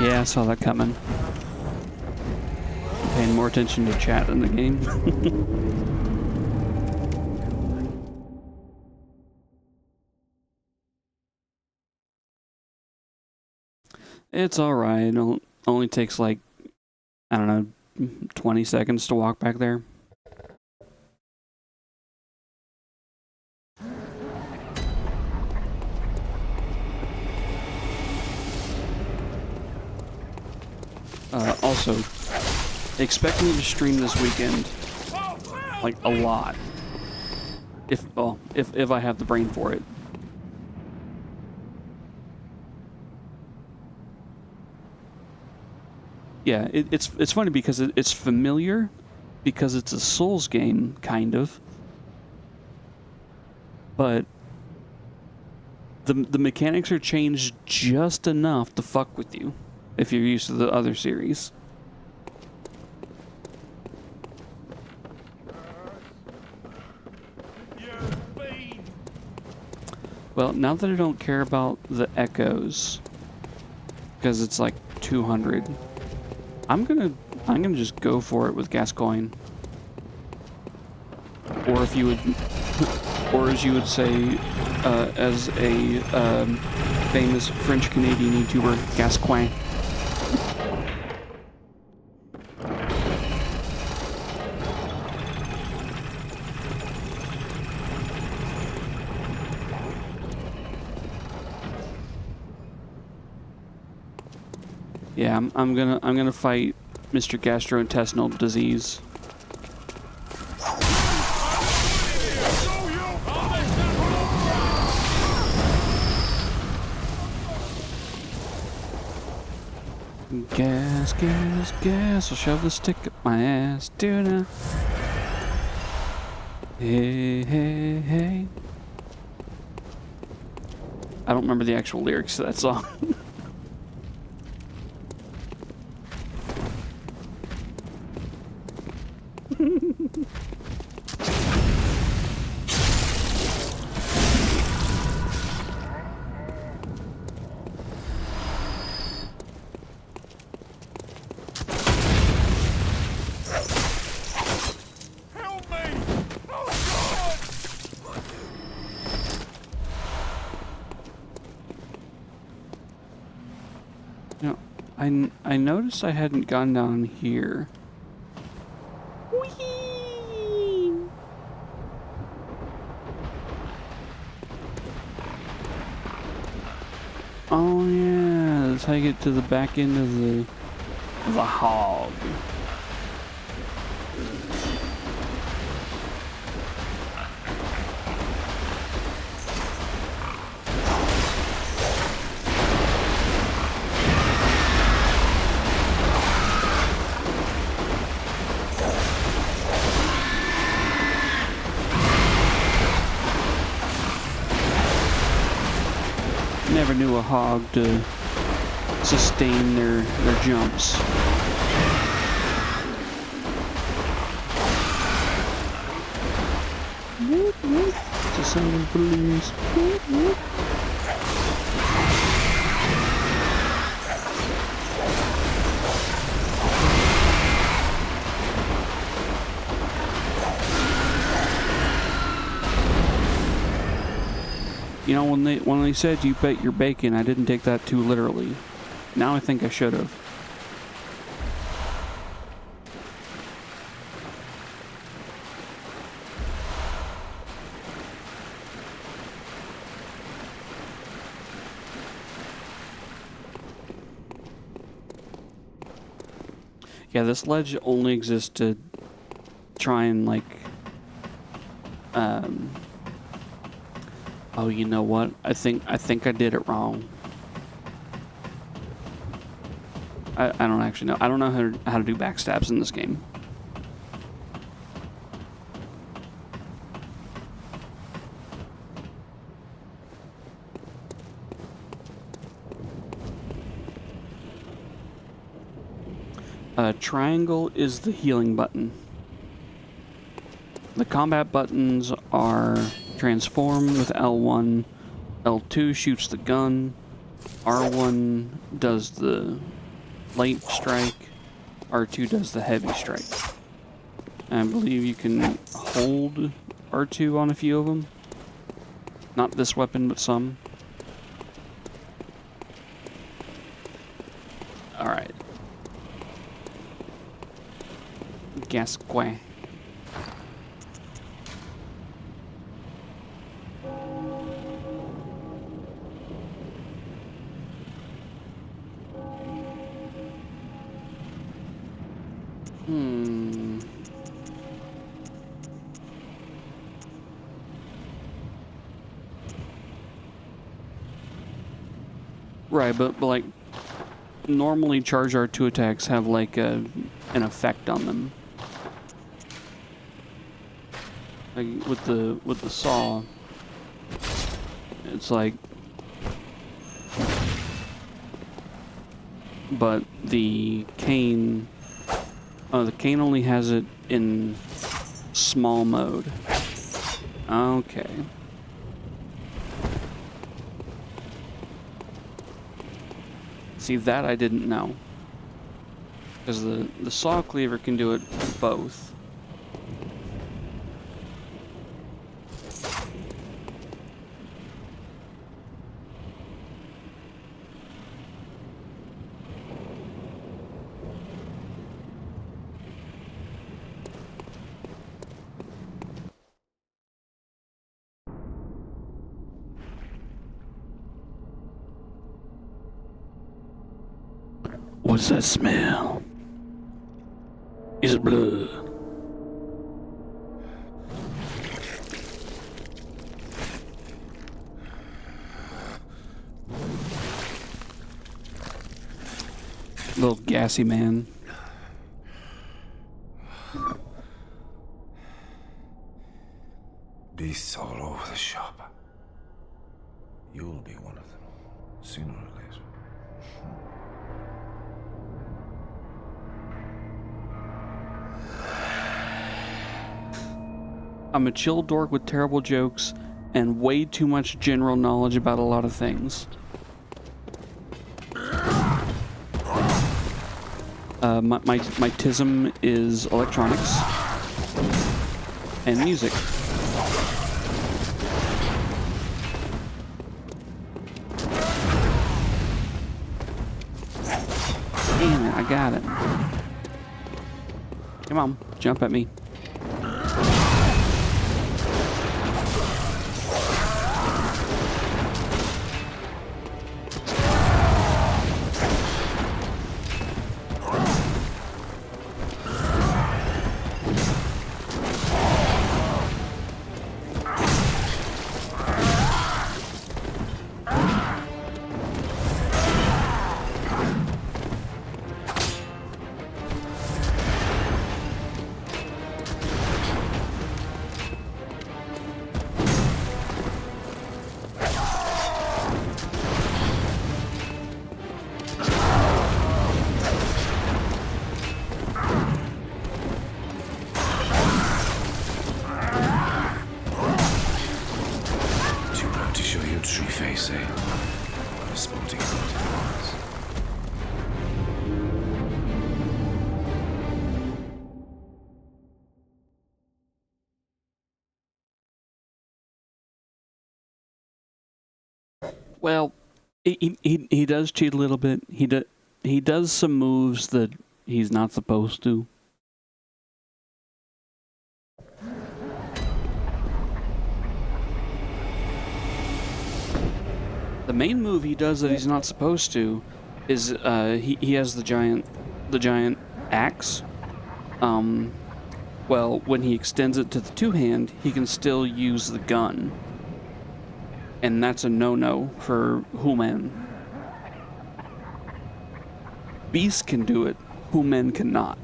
Yeah, I saw that coming. Paying more attention to chat in the game. It's alright. It only takes like, I don't know, 20 seconds to walk back there. Also, expect me to stream this weekend, like a lot, if I have the brain for it. Yeah, it's funny because it's familiar, because it's a Souls game, kind of, but the mechanics are changed just enough to fuck with you if you're used to the other series. Well, now that I don't care about the echoes, because it's like 200, I'm gonna just go for it with Gascoigne. Or if you would, or as you would say, as a famous French Canadian YouTuber, Gascoigne. Yeah, I'm gonna fight Mr. Gastrointestinal Disease. Gas, gas, gas, I'll shove the stick up my ass, tuna. Hey, hey, hey. I don't remember the actual lyrics to that song. I noticed I hadn't gone down here. Whee! Oh yeah, that's how you get to the back end of the hog. Never knew a hog to sustain their jumps. Whoop, whoop. It's the sound of blues. Whoop, whoop. You know, when they said you bet your bacon, I didn't take that too literally. Now I think I should have. Yeah, this ledge only exists to try and, like, oh, you know what? I think I did it wrong. I don't actually know. I don't know how to do backstabs in this game. Triangle is the healing button. The combat buttons are transform with L1, L2 shoots the gun, R1 does the light strike, R2 does the heavy strike. And I believe you can hold R2 on a few of them. Not this weapon, but some. Alright. Gasquet. Right, but like normally charge R2 attacks have like an effect on them. Like with the saw, it's like, but the cane only has it in small mode. Okay. See, that I didn't know. Because the saw cleaver can do it both. What's that smell? It's blood. Little gassy man. Beasts all over the shop. You'll be one of them, sooner or later. I'm a chill dork with terrible jokes and way too much general knowledge about a lot of things. My tism is electronics and music. Damn it, I got it. Come on, jump at me. True face, eh? What a sporting event. Well, he does cheat a little bit. He does some moves that he's not supposed to. The main move he does that he's not supposed to is he has the giant axe. Well, when he extends it to the two-hand, he can still use the gun. And that's a no-no for human. Beast can do it, human cannot.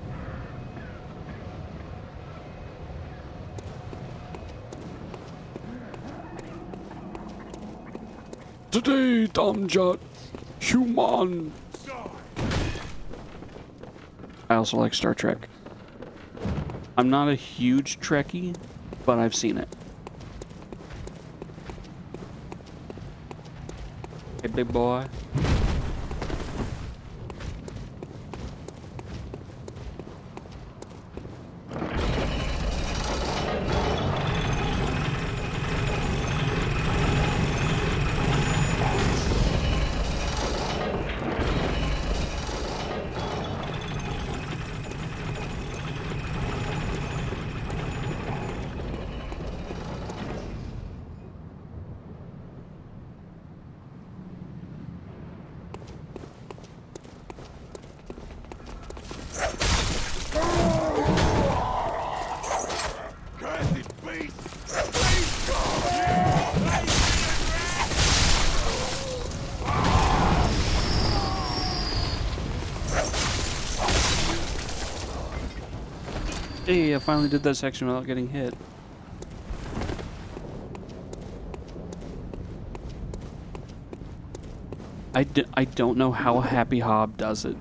Today, Damjat, human. I also like Star Trek. I'm not a huge Trekkie, but I've seen it. Hey, big boy. Hey, I finally did that section without getting hit. I don't know how Happy Hob does it.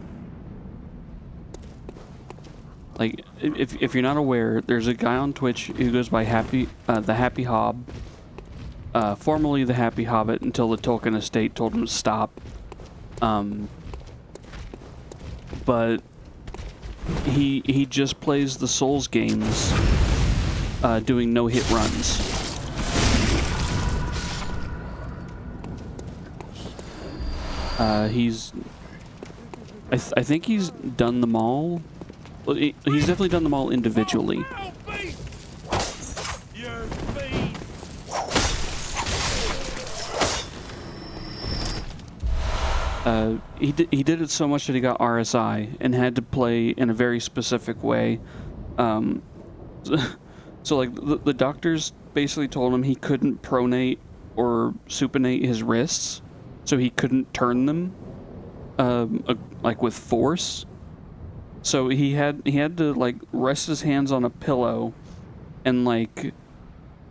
Like, if you're not aware, there's a guy on Twitch who goes by the Happy Hob, formerly the Happy Hobbit until the Tolkien estate told him to stop. But he just plays the Souls games, doing no-hit runs. I think he's done them all. Well, he's definitely done them all individually. He did it so much that he got RSI and had to play in a very specific way. So like the doctors basically told him he couldn't pronate or supinate his wrists, so he couldn't turn them like with force. So he had to like rest his hands on a pillow and like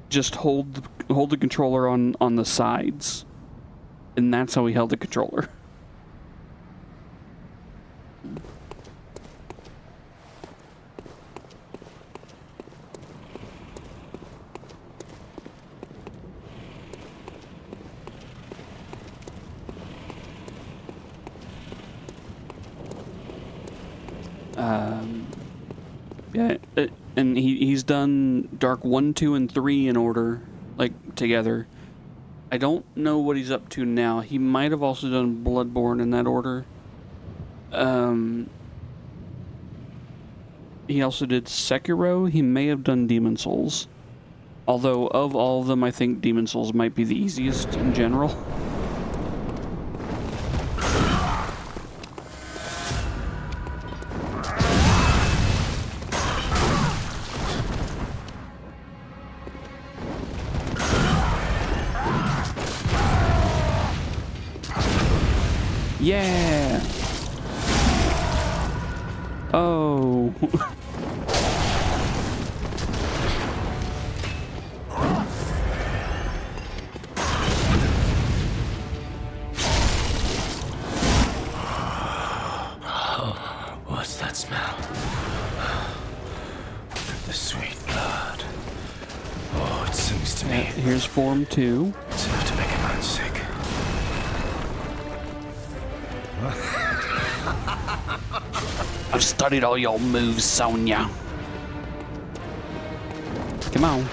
just hold the controller on the sides, and that's how he held the controller. Yeah, and he's done Dark 1, 2, and 3 in order, like, together. I don't know what he's up to now. He might have also done Bloodborne in that order. He also did Sekiro. He may have done Demon Souls. Although, of all of them, I think Demon Souls might be the easiest in general. Yeah! Oh! What's that smell? The sweet blood. Oh, it sings to me. Here's Form 2. It's enough to make a man sick. I've studied all your moves, Sonya. Come on.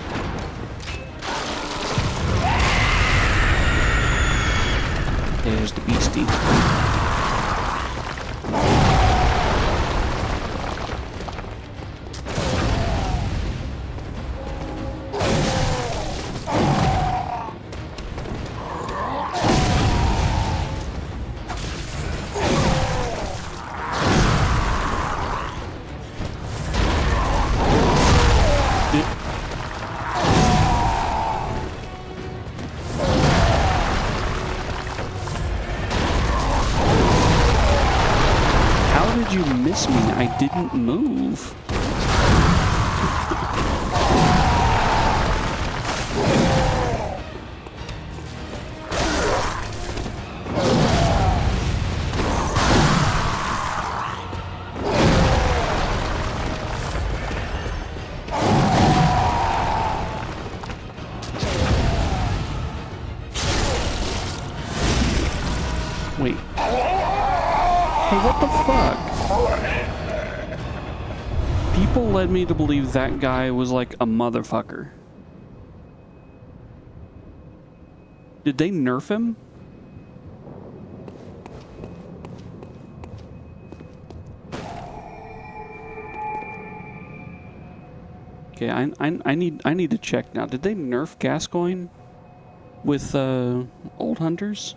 There's the beastie. You miss me. I didn't move. Wait. Hey, what the fuck? People led me to believe that guy was like a motherfucker. Did they nerf him? Okay, I need to check now. Did they nerf Gascoigne with old hunters?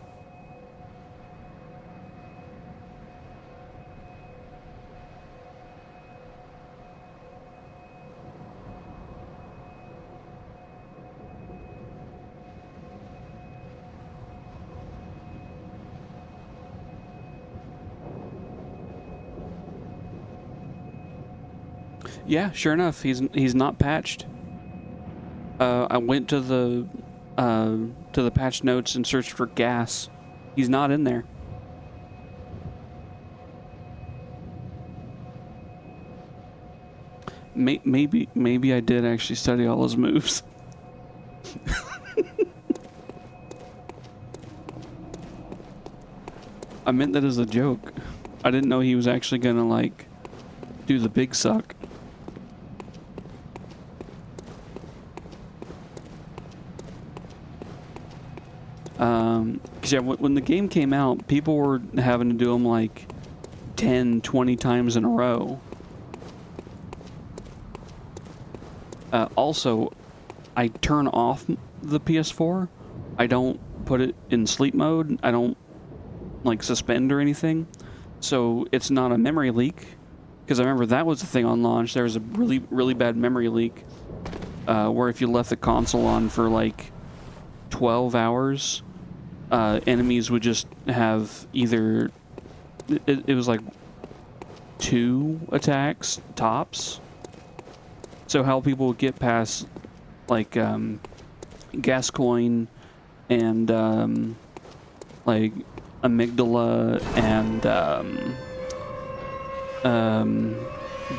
Yeah, sure enough, he's not patched. I went to the patch notes and searched for gas. He's not in there. Maybe I did actually study all his moves. I meant that as a joke. I didn't know he was actually gonna like do the big suck. Cause yeah, when the game came out, people were having to do them like 10, 20 times in a row. Also, I turn off the PS4. I don't put it in sleep mode. I don't like suspend or anything. So it's not a memory leak. Because I remember that was the thing on launch. There was a really bad memory leak where if you left the console on for like 12 hours, enemies would just have either... It was like 2 attacks, tops. So how people would get past like Gascoigne and like Amygdala and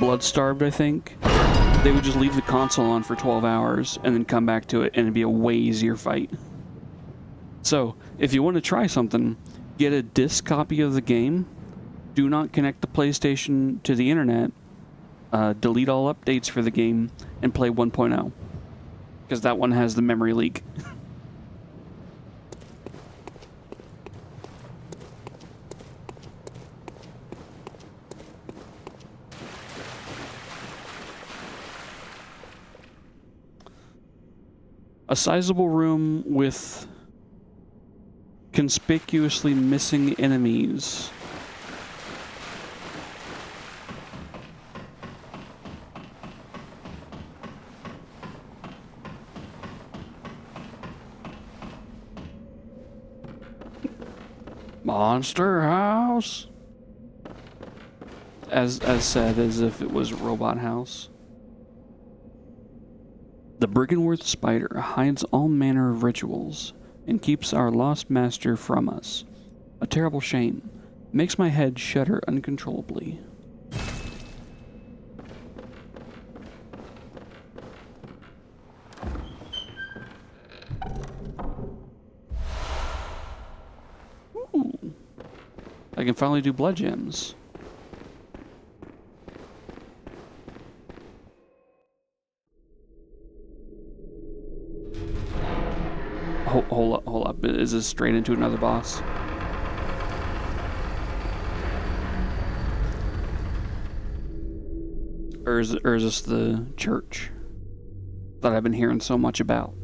Bloodstarved, I think. They would just leave the console on for 12 hours and then come back to it, and it'd be a way easier fight. So, if you want to try something, get a disc copy of the game, do not connect the PlayStation to the internet, delete all updates for the game, and play 1.0. Because that one has the memory leak. A sizable room with conspicuously missing enemies. Monster house? As said, as if it was Robot House. The Brigandworth spider hides all manner of rituals and keeps our lost master from us. A terrible shame. Makes my head shudder uncontrollably. Ooh. I can finally do blood gems. Hold up. Is this straight into another boss? or is this the church that I've been hearing so much about?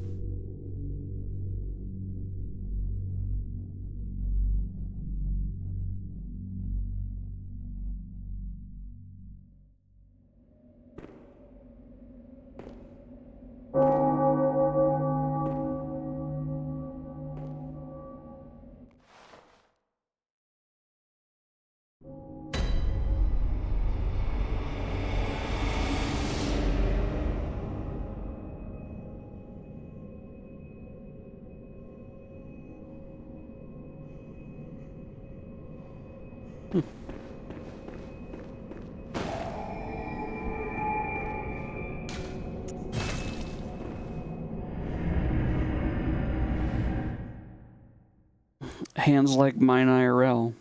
Hands like mine IRL.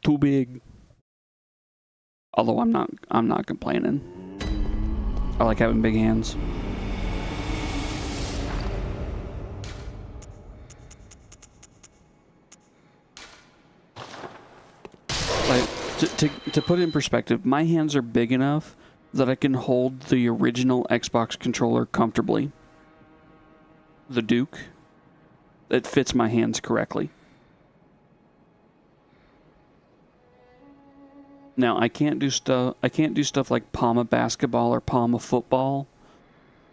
Too big. Although I'm not complaining. I like having big hands. Like to put it in perspective, my hands are big enough that I can hold the original Xbox controller comfortably. The Duke. It fits my hands correctly. Now I can't do stuff like palm a basketball or palm a football,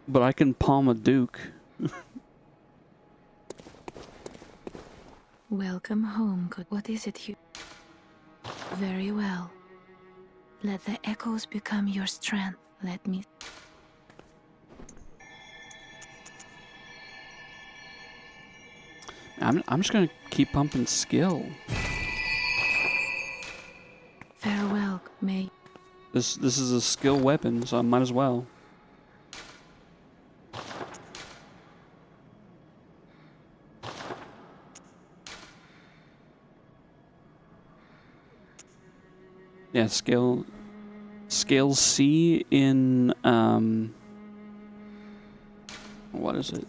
but I can palm a Duke. Welcome home, good. What is it you... Very well. Let the echoes become your strength. Let me... I'm just gonna keep pumping skill. Farewell, may... This is a skill weapon, so I might as well. Yeah, scale C in what is it?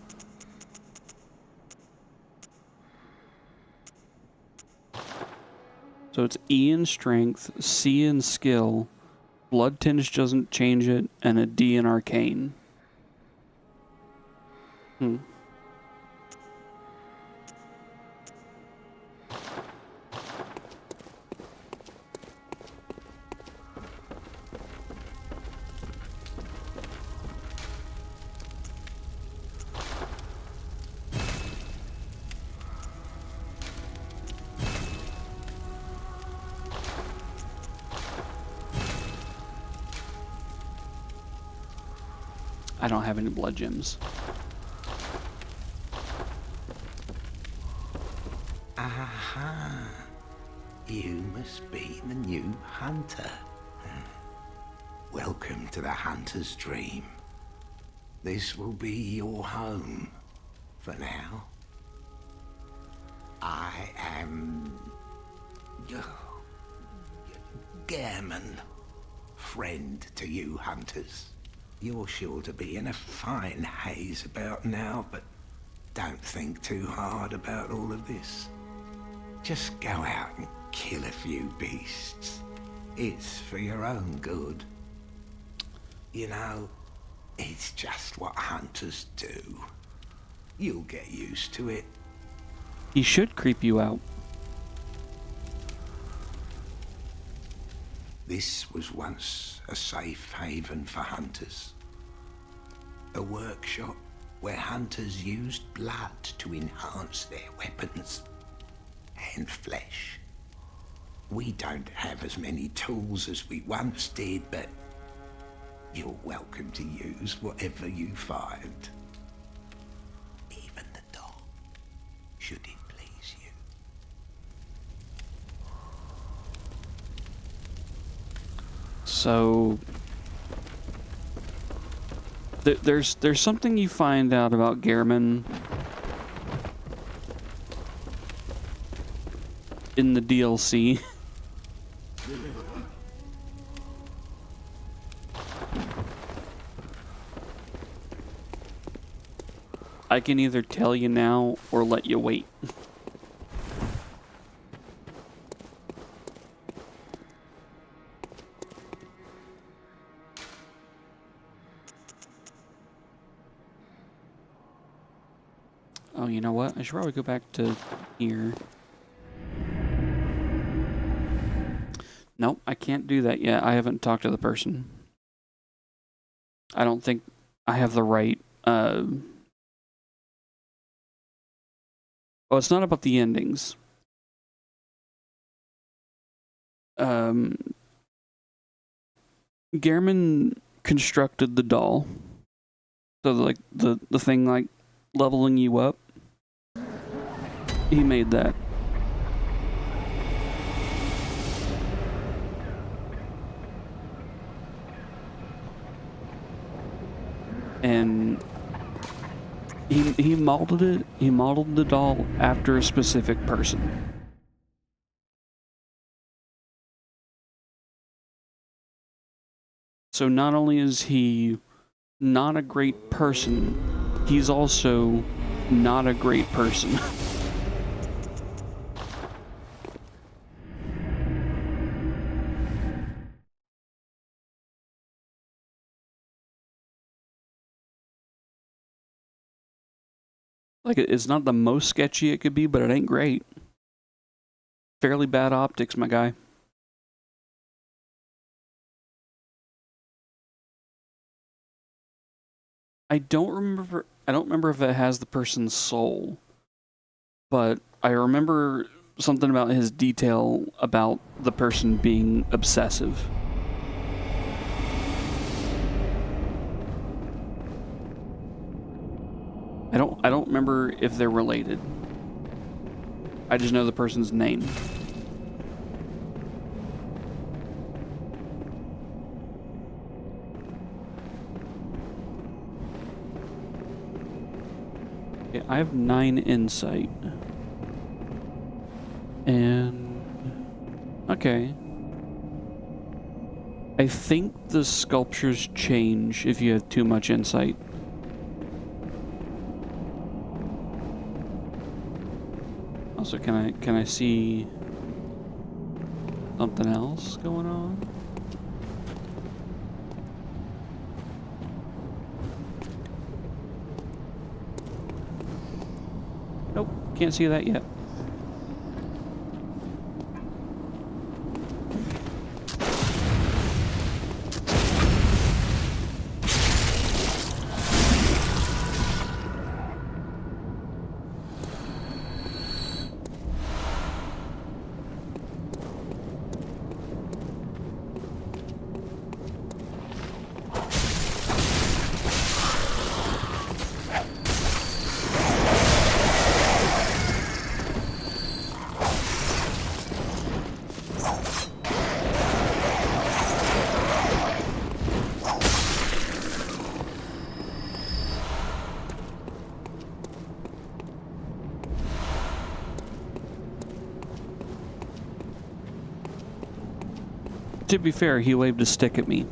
So it's E in strength, C in skill, blood tinge doesn't change it, and a D in arcane. I don't have any blood gems. Aha! You must be the new hunter. Welcome to the hunter's dream. This will be your home for now. I am... Gairman. Friend to you hunters. You're sure to be in a fine haze about now, but don't think too hard about all of this. Just go out and kill a few beasts. It's for your own good. You know, it's just what hunters do. You'll get used to it. He should creep you out. This was once a safe haven for hunters. A workshop where hunters used blood to enhance their weapons and flesh. We don't have as many tools as we once did, but you're welcome to use whatever you find. Even the dog, should it please you. So there's something you find out about Gehrman in the DLC. I can either tell you now or let you wait. Oh, you know what? I should probably go back to here. Nope, I can't do that yet. I haven't talked to the person. I don't think I have the right... Oh, it's not about the endings. Gehrman constructed the doll. So, like, the thing, like, leveling you up. He made that. And he modeled it. He modeled the doll after a specific person. So not only is he not a great person, he's also not a great person. Like, it's not the most sketchy it could be, but it ain't great. Fairly bad optics, my guy. I don't remember if it has the person's soul, but I remember something about his detail about the person being obsessive. I don't remember if they're related. I just know the person's name. Okay, I have 9 insight. And okay. I think the sculptures change if you have too much insight. Also, can I see something else going on? Nope, can't see that yet. To be fair, he waved a stick at me.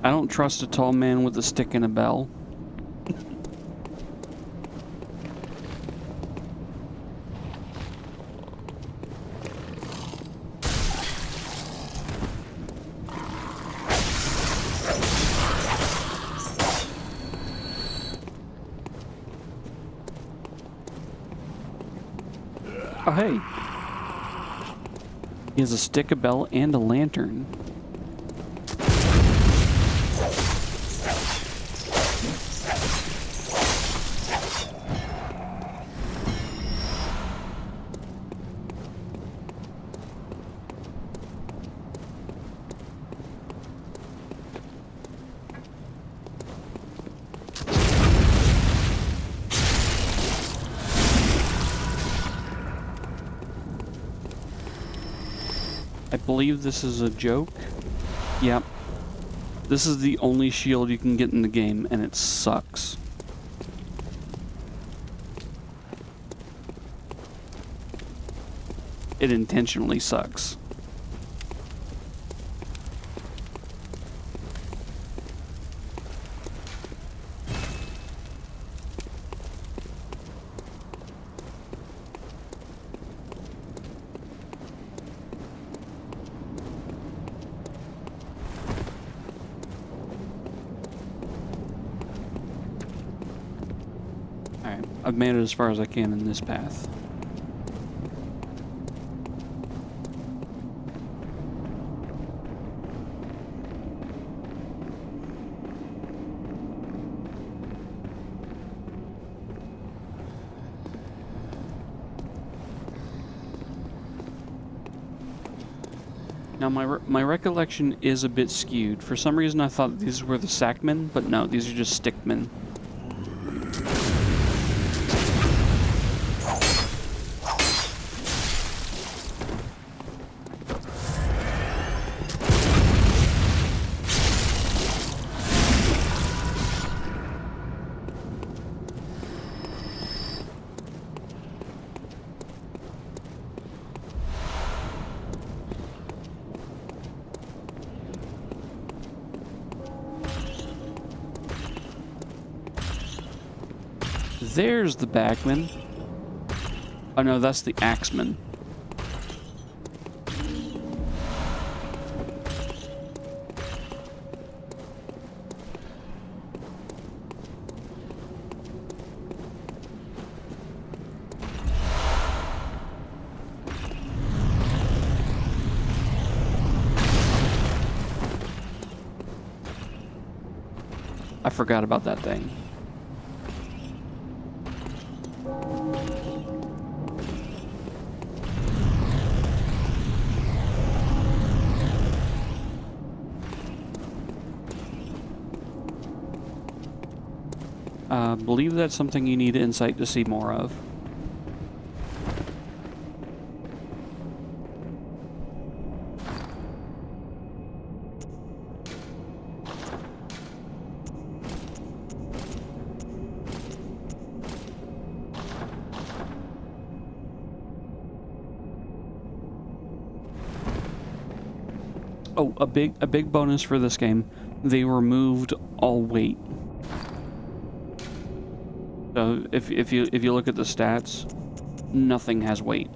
I don't trust a tall man with a stick and a bell. Oh, hey. He has a stick, a bell, and a lantern. I believe this is a joke. Yep. This is the only shield you can get in the game, and it sucks. It intentionally sucks. I've made it as far as I can in this path. Now my recollection is a bit skewed. For some reason I thought these were the Sackmen, but no, these are just Stickmen. There's the Backman. Oh no, that's the Axeman. I forgot about that thing. I believe that's something you need insight to see more of. Oh, a big bonus for this game. They removed all weight. So if you look at the stats, nothing has weight.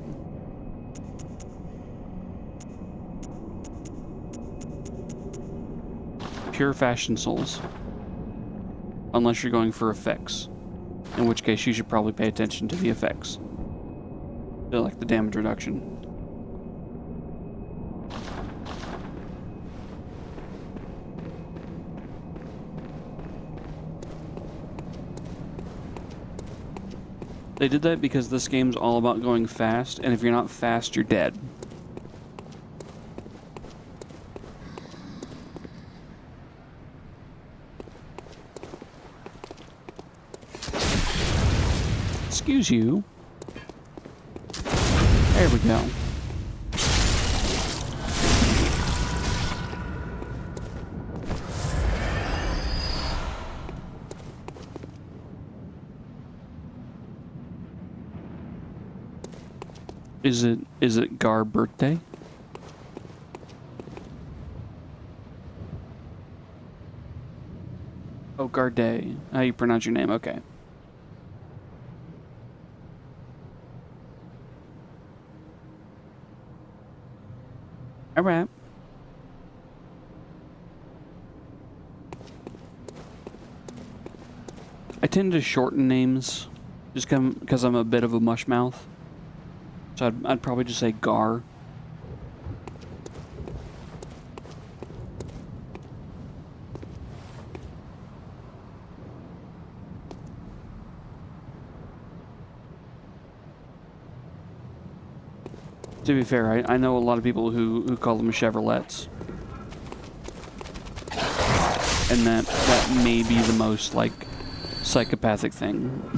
Pure fashion souls. Unless you're going for effects. In which case you should probably pay attention to the effects. They're like the damage reduction. They did that because this game's all about going fast, and if you're not fast, you're dead. Excuse you. There we go. Is it Gar birthday? Oh, Garday. How you pronounce your name? Okay. All right. I tend to shorten names just because I'm a bit of a mush mouth. So I'd probably just say Gar. To be fair, I know a lot of people who call them Chevrolets. And that may be the most, like, psychopathic thing.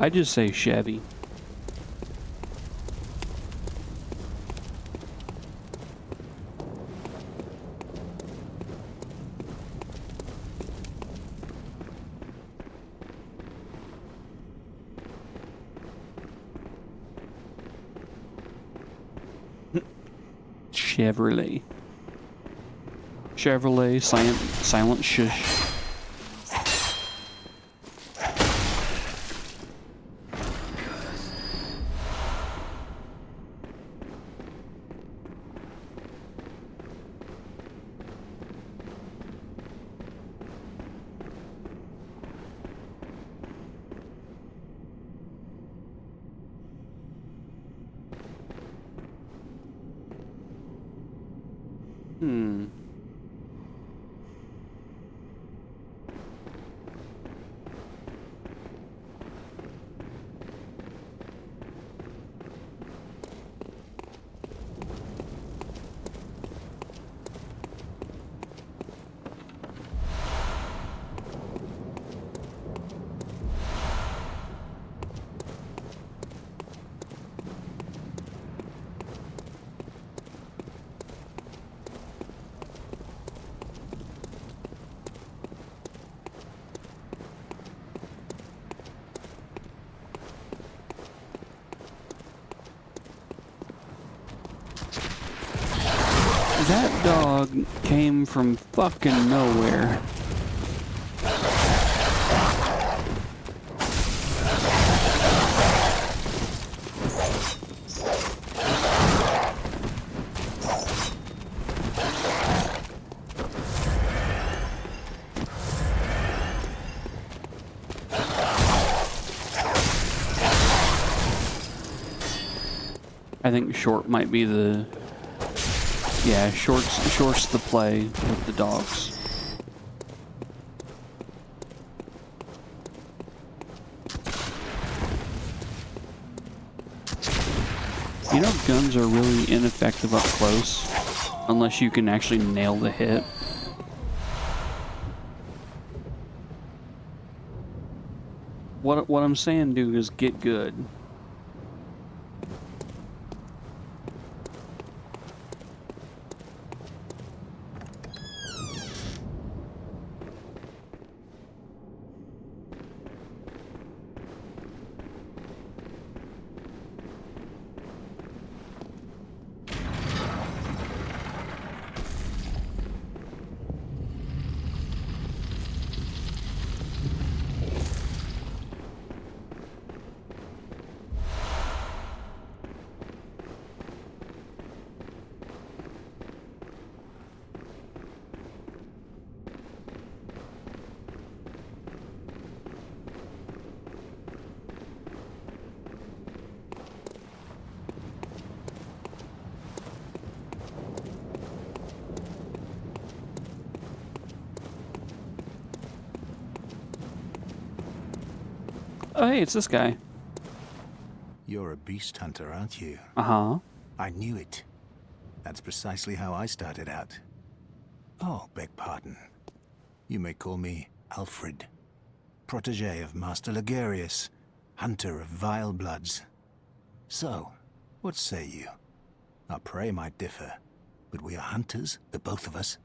I just say Chevy. Chevrolet. Chevrolet, silent shush. That dog came from fucking nowhere. I think short might be the... Yeah, short's the play with the dogs. You know, guns are really ineffective up close, unless you can actually nail the hit. What I'm saying, dude, is get good. Oh, hey, it's this guy. You're a beast hunter, aren't you? Uh-huh. I knew it. That's precisely how I started out. Oh, beg pardon. You may call me Alfred, protege of Master Ligarius, hunter of vile bloods. So, what say you? Our prey might differ, but we are hunters, the both of us.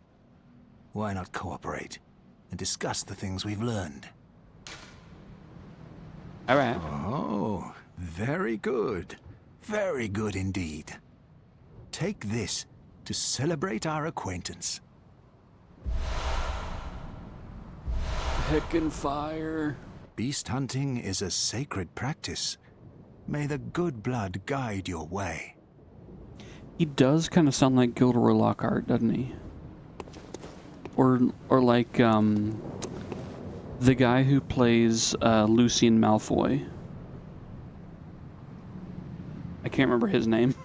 Why not cooperate and discuss the things we've learned? All right. Oh, very good. Very good indeed. Take this to celebrate our acquaintance. Heckin' fire. Beast hunting is a sacred practice. May the good blood guide your way. He does kind of sound like Gilderoy Lockhart, doesn't he? Or like, the guy who plays, Lucian Malfoy. I can't remember his name.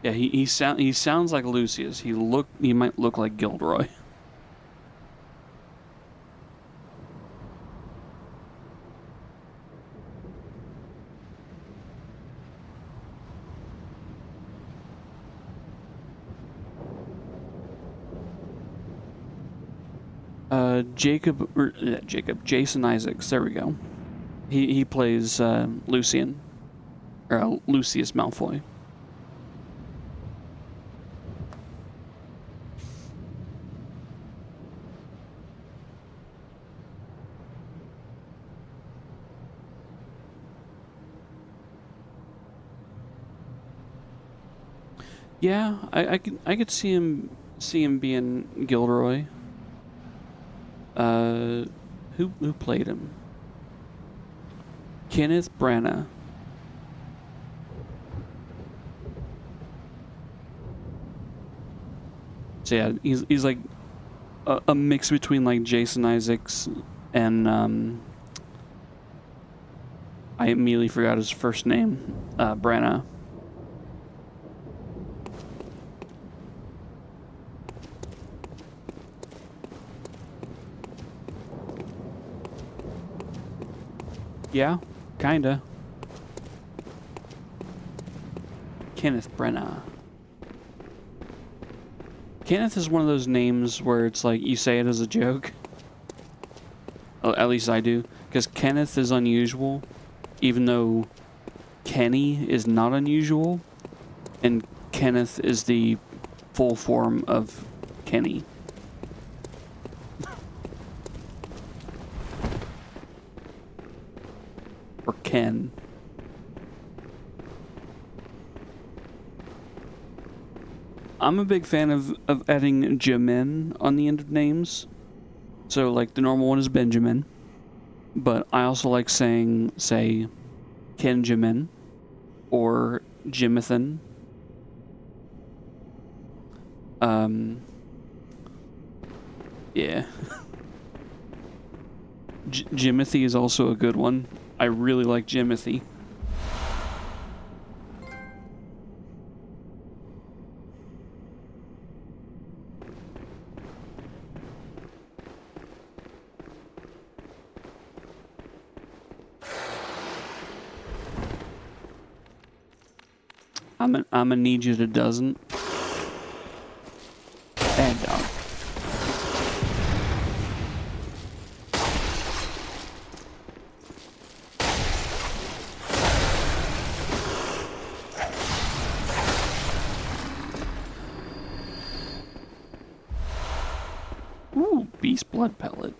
Yeah, he sounds like Lucius. He might look like Gilderoy. Jason Isaacs, there we go. He plays Lucian, or Lucius Malfoy. Yeah, I could see him being Gilderoy. Who played him? Kenneth Branagh. So yeah, he's like a mix between like Jason Isaacs and I immediately forgot his first name, Branagh. Yeah, kinda. Kenneth Branagh. Kenneth is one of those names where it's like you say it as a joke. At least I do. Because Kenneth is unusual, even though Kenny is not unusual. And Kenneth is the full form of Kenny. Or Ken. I'm a big fan of adding Jamin on the end of names. So, like, the normal one is Benjamin. But I also like saying, say, Kenjamin. Or Jimathan. Yeah. Jimothy is also a good one. I really like Jimothy. I'ma need you to doesn't. Bad dog. Ooh, beast blood pellet.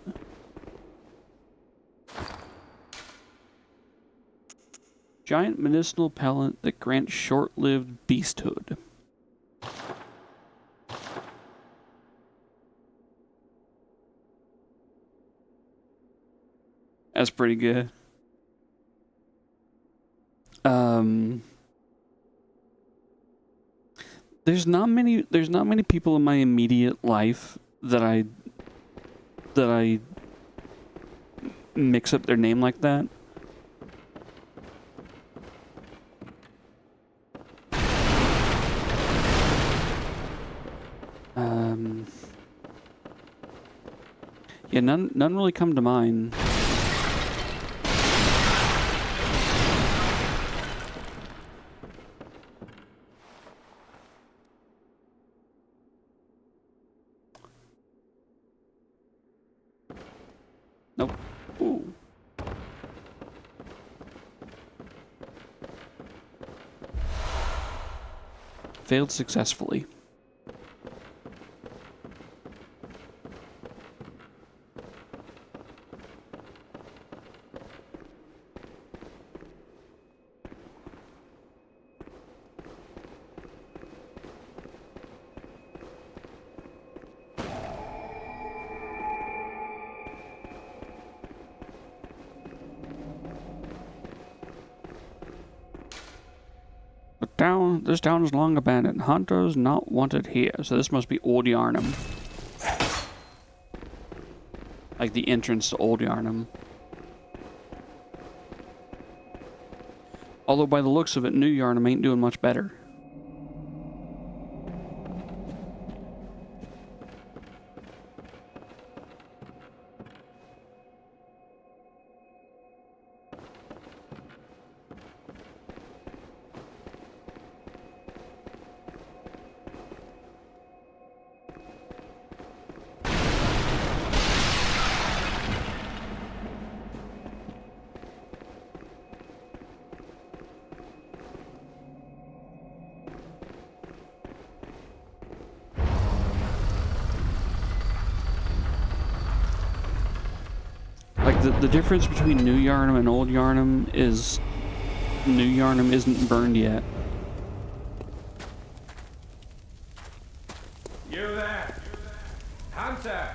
Giant medicinal pellet that grants short-lived beasthood. That's pretty good. There's not many people in my immediate life that I mix up their name like that. Yeah, none really come to mind. Nope. Ooh. Failed successfully. This town is long abandoned. Hunters not wanted here. So this must be Old Yarnum. Like the entrance to Old Yarnum. Although by the looks of it, New Yarnum ain't doing much better. The difference between New Yarnum and Old Yarnum is New Yarnum isn't burned yet. Hunter!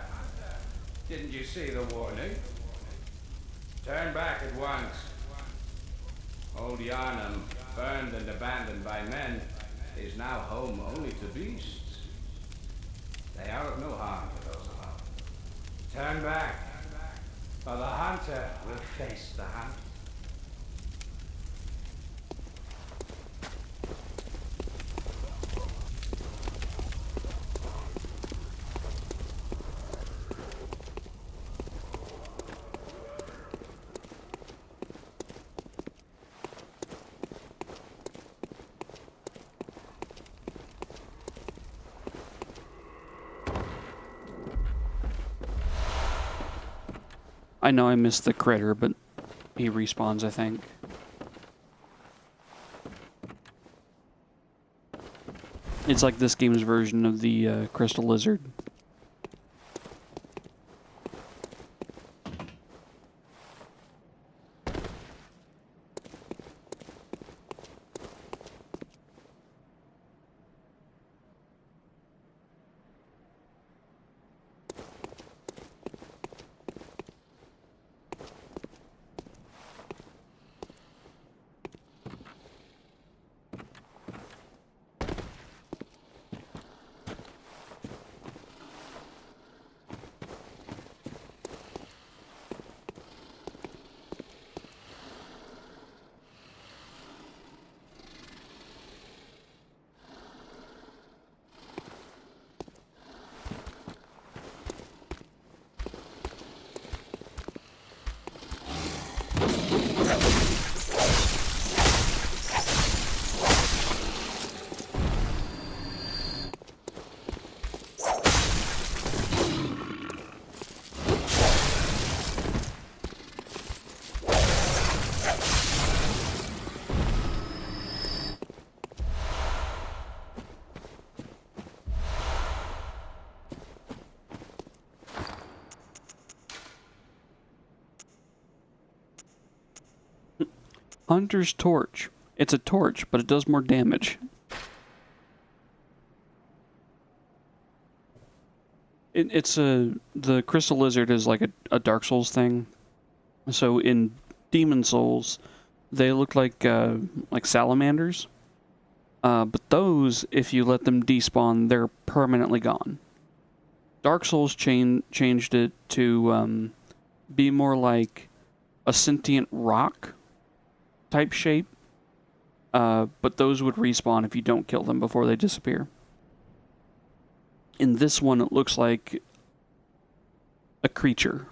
Didn't you see the warning? Turn back at once. Old Yarnum, burned and abandoned by men, is now home only to beasts. They are of no harm to those alone. Turn back, or the hunter will face the hunt. I know I missed the critter, but he respawns, I think. It's like this game's version of the crystal lizard. Hunter's Torch. It's a torch, but it does more damage. The Crystal Lizard is like a Dark Souls thing. So in Demon Souls, they look like salamanders. But those, if you let them despawn, they're permanently gone. Dark Souls changed it to be more like a sentient rock type shape, but those would respawn if you don't kill them before they disappear. In this one, it looks like a creature.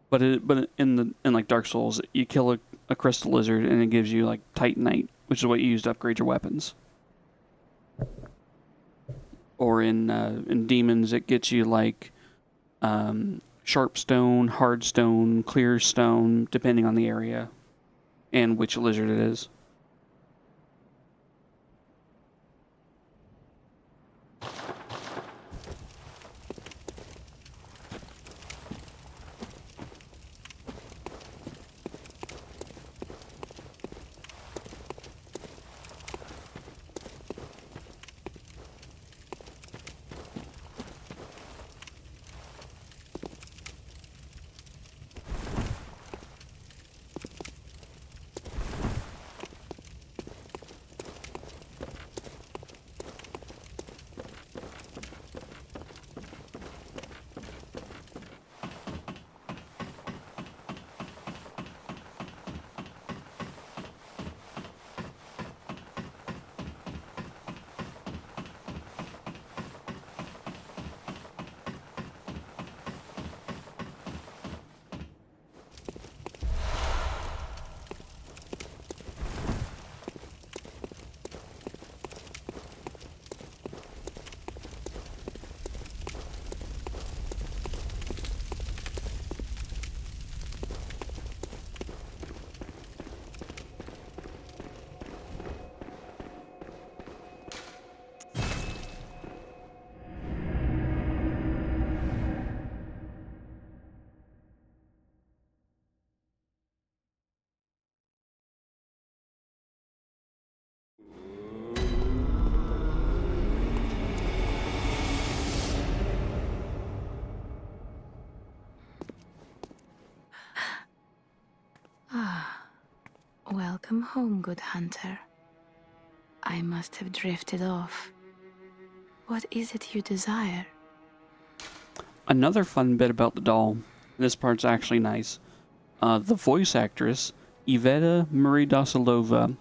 but in like Dark Souls, you kill a crystal lizard and it gives you like Titanite, which is what you use to upgrade your weapons. Or in Demons, it gets you like sharp stone, hard stone, clear stone, depending on the area and which lizard it is. Welcome home, good hunter. I must have drifted off. What is it you desire? Another fun bit about the doll, this part's actually nice. The voice actress, Iveta Marie Dasilova,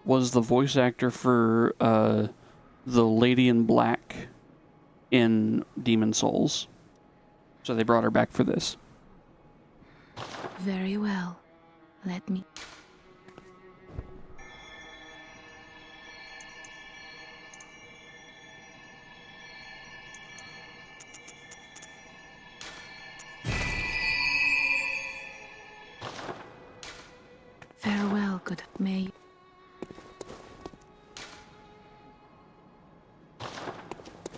was the voice actor for the Lady in Black in Demon Souls. So they brought her back for this. Very well. Let me... Farewell, good may.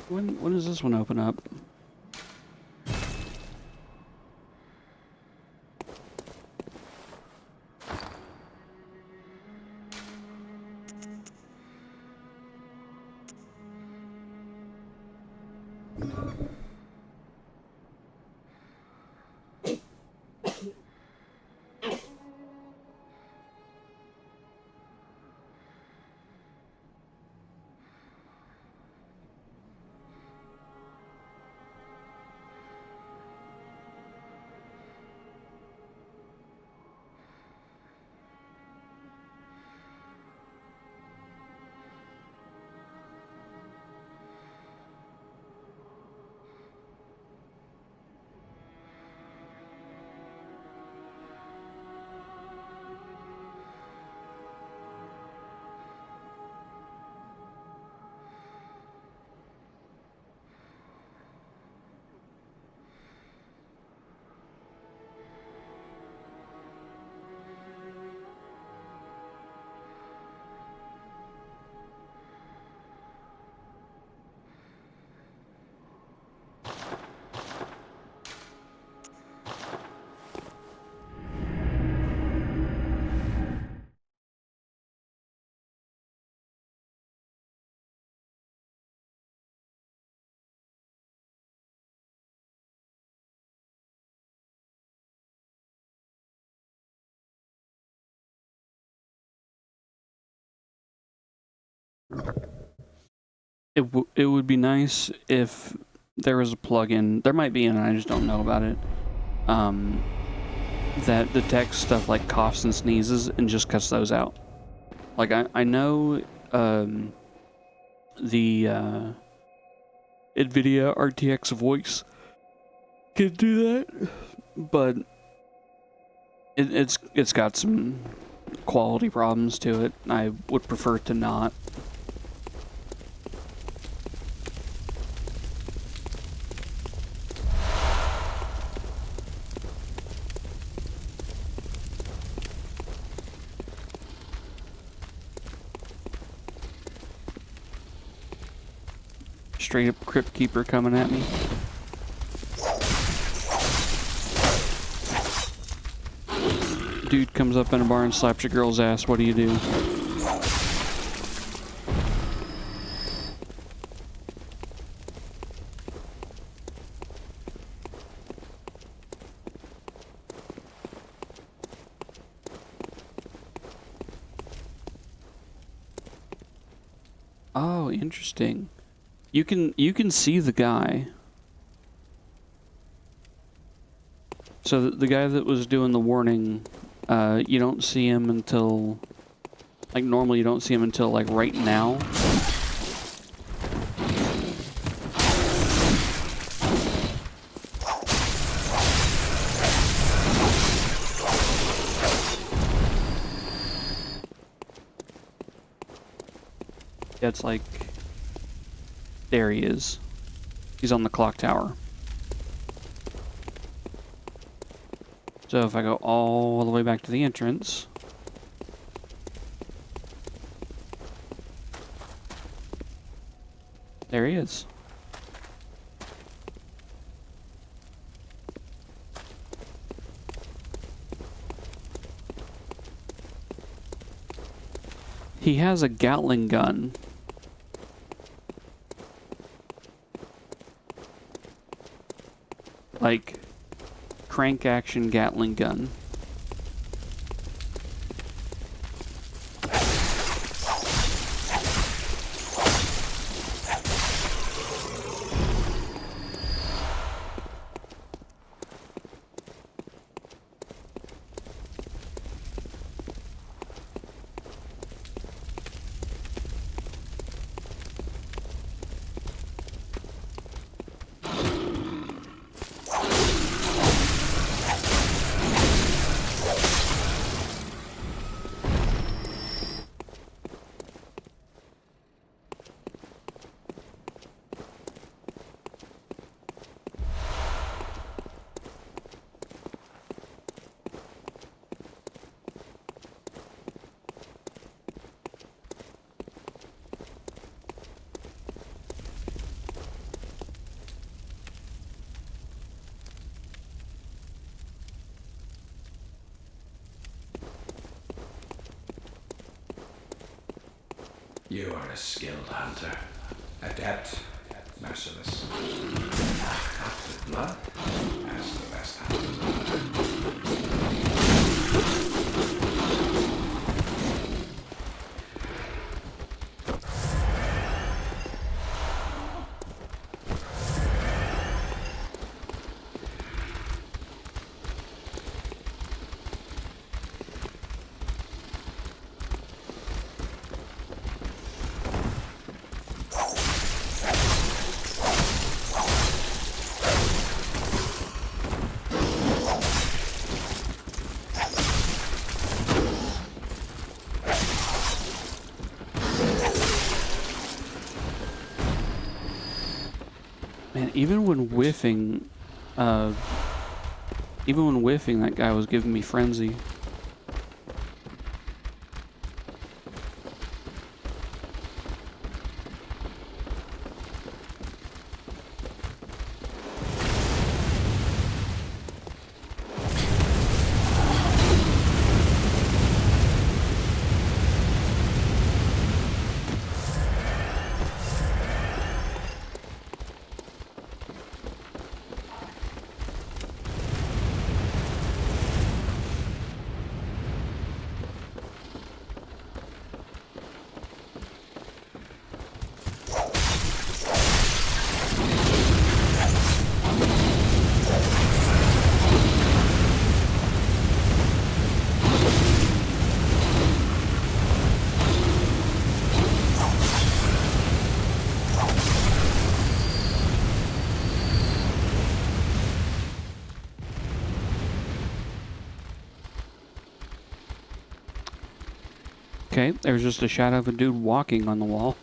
When does this one open up? It would be nice if there was a plugin. There might be, and I just don't know about it. That detects stuff like coughs and sneezes and just cuts those out. Like I know the NVIDIA RTX voice can do that, but it's got some quality problems to it. I would prefer to not. Straight up Crypt Keeper coming at me. Dude comes up in a bar and slaps your girl's ass. What do you do? Oh, interesting. You can see the guy. So the guy that was doing the warning, you don't see him until, like, normally you don't see him until, like, right now. Yeah, it's like, there he is. He's on the clock tower. So if I go all the way back to the entrance, there he is. He has a Gatling gun. Like, crank action Gatling gun. You are a skilled hunter. Adept, merciless. Cut with blood, as the best hunters are. Man, even when whiffing, that guy was giving me frenzy. Okay, there's just a shadow of a dude walking on the wall.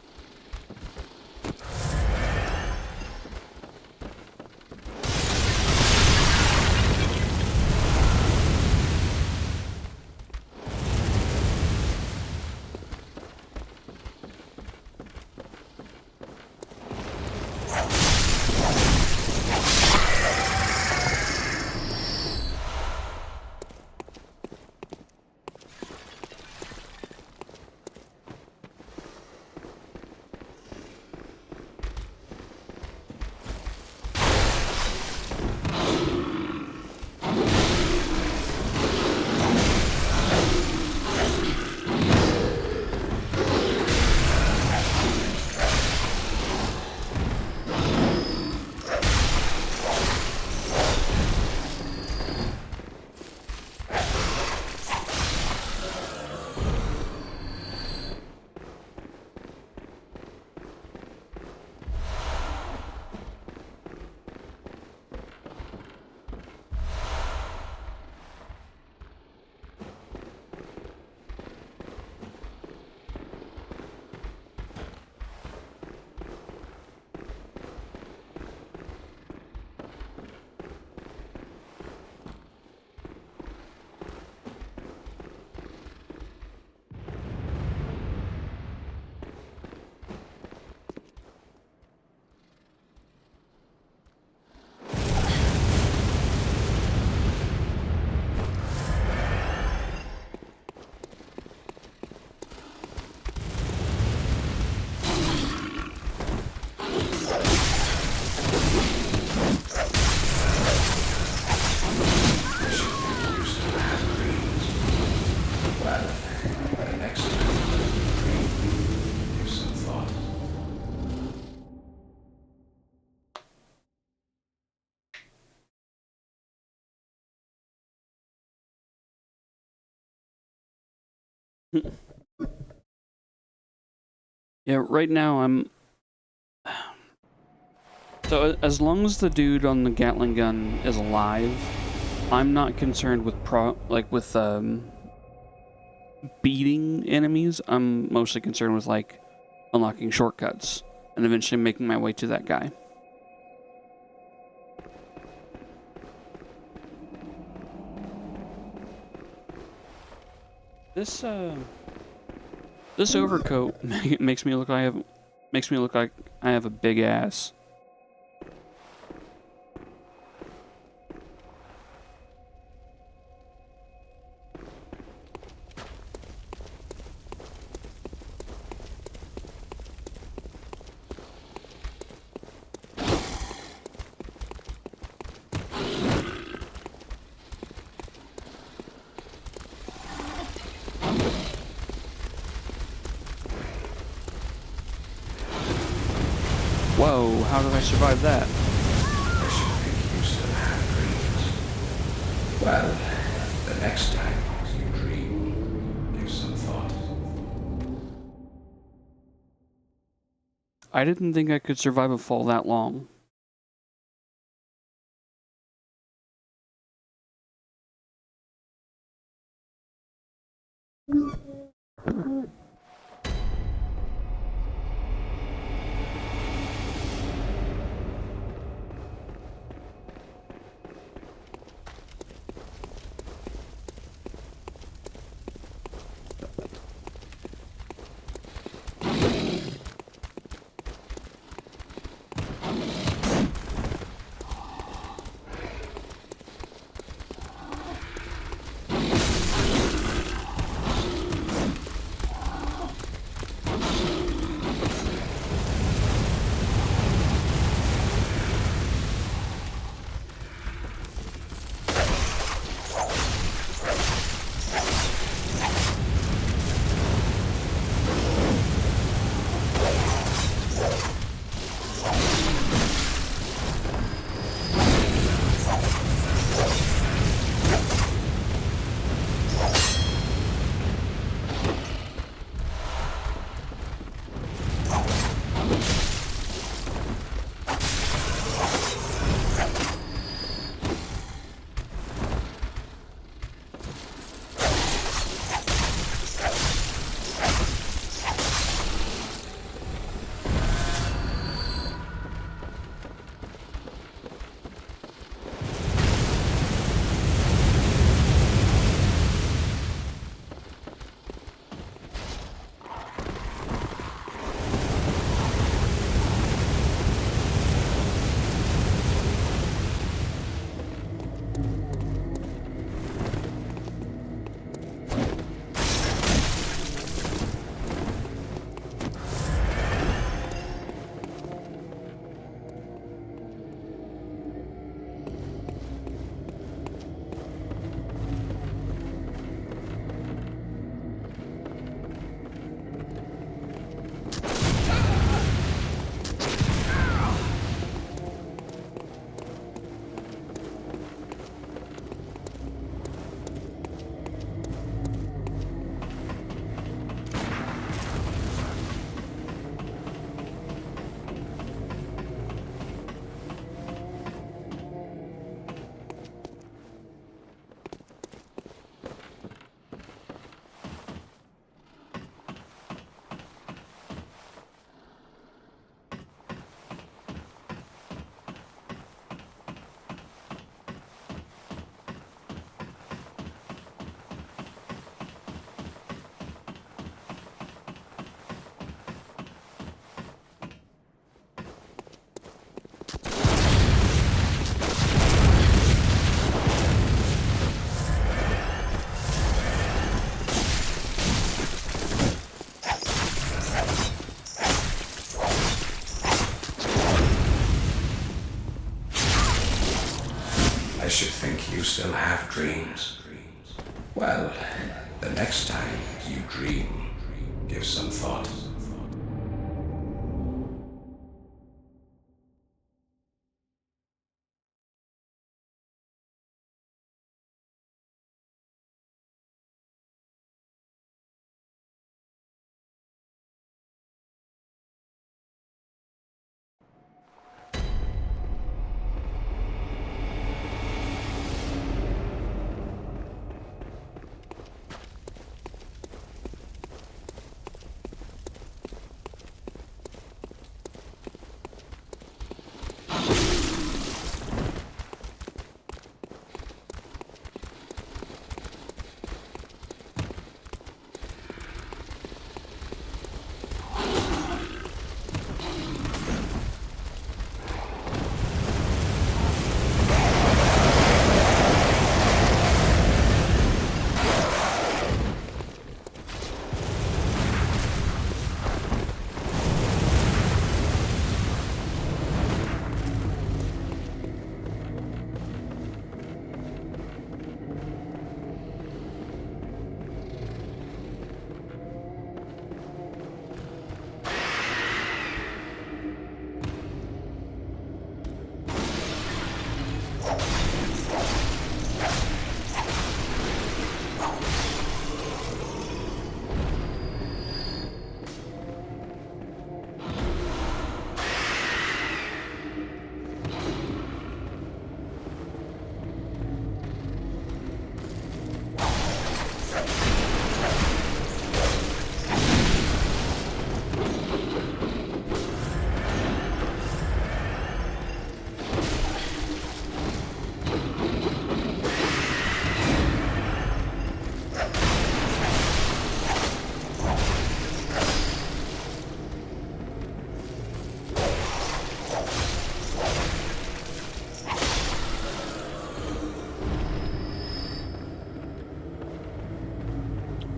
Yeah, right now I'm... So as long as the dude on the Gatling gun is alive, I'm not concerned with beating enemies. I'm mostly concerned with like unlocking shortcuts and eventually making my way to that guy. This overcoat makes me look like I have a big ass. Whoa, how did I survive that? I should think you still have dreams. Well, the next time you dream, give some thought. I didn't think I could survive a fall that long. I should think you still have dreams. Well, the next time you dream, give some thought.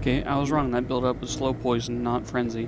Okay, I was wrong. That build-up was slow poison, not frenzy.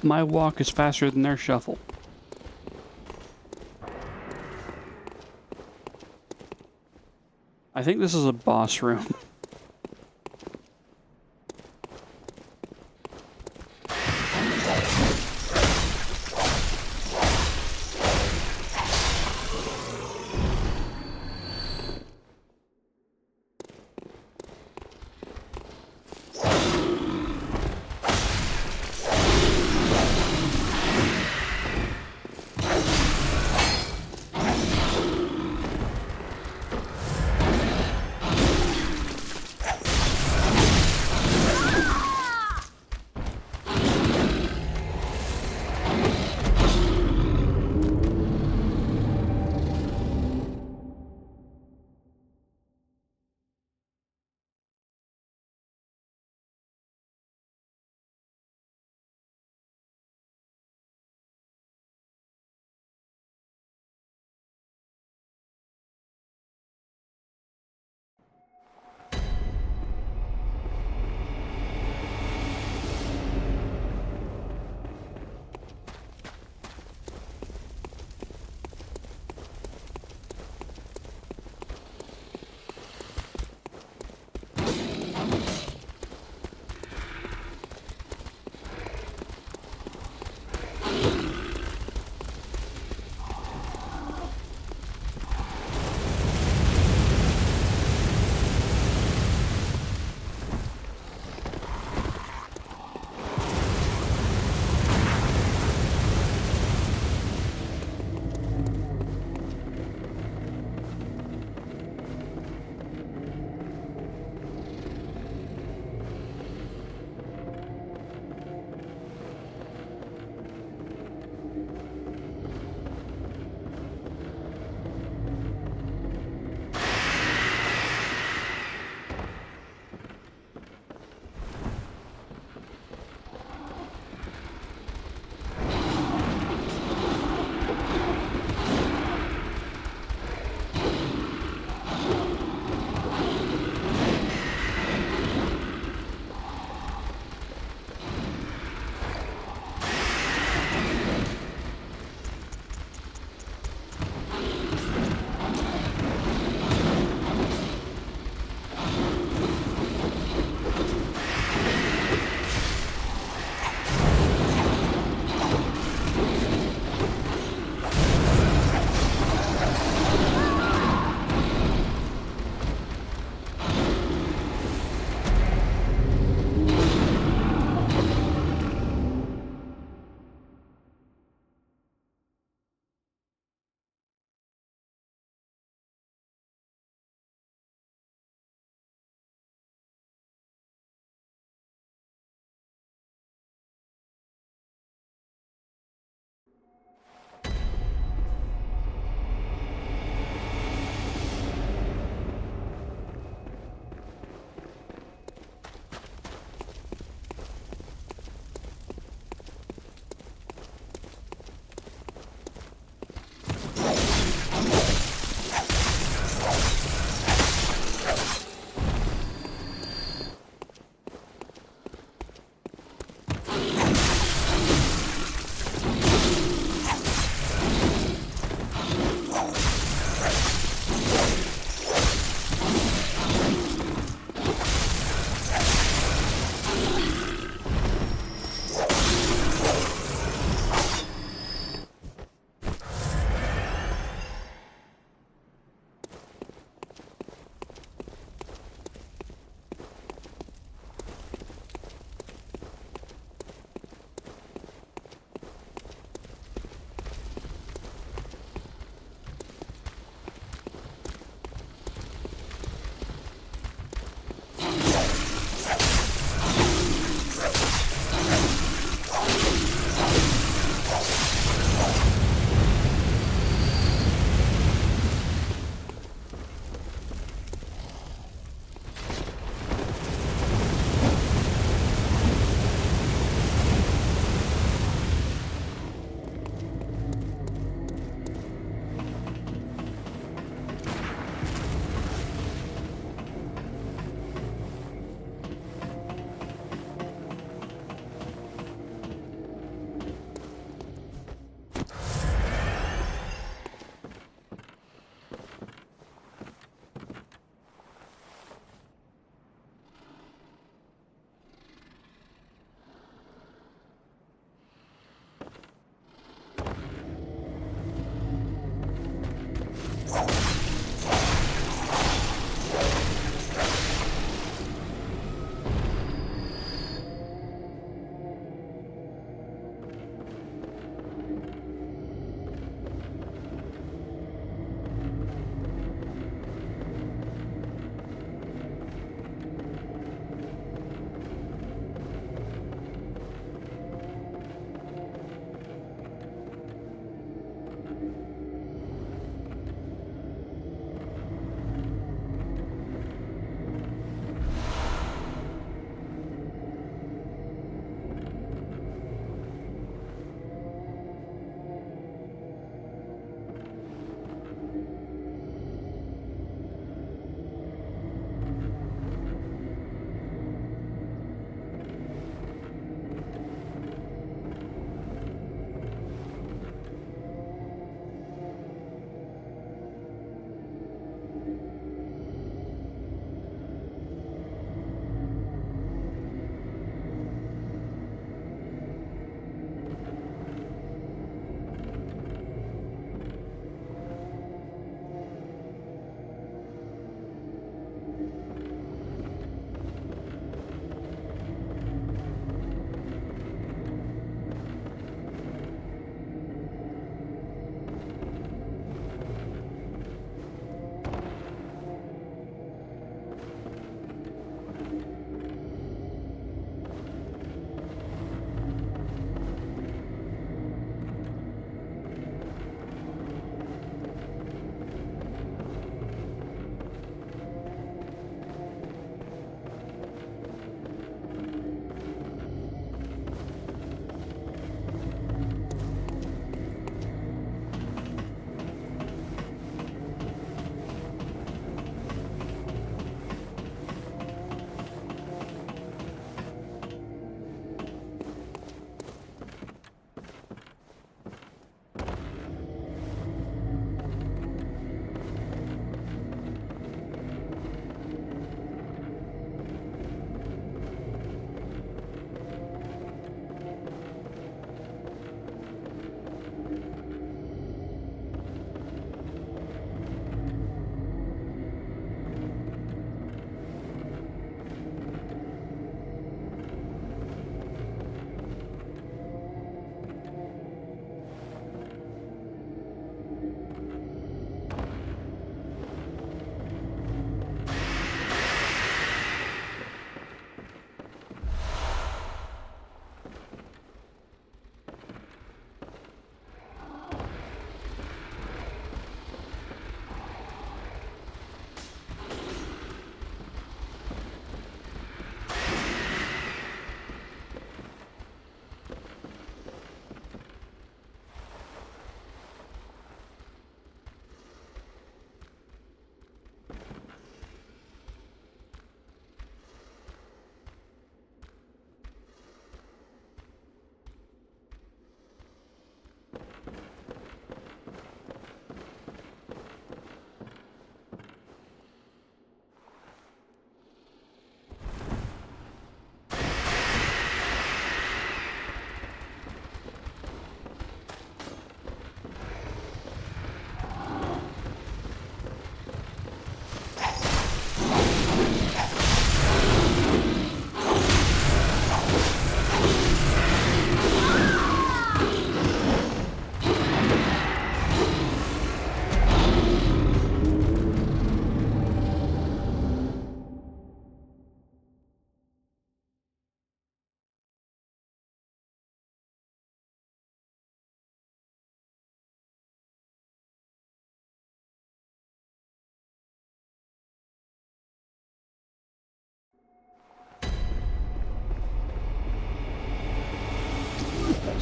My walk is faster than their shuffle. I think this is a boss room.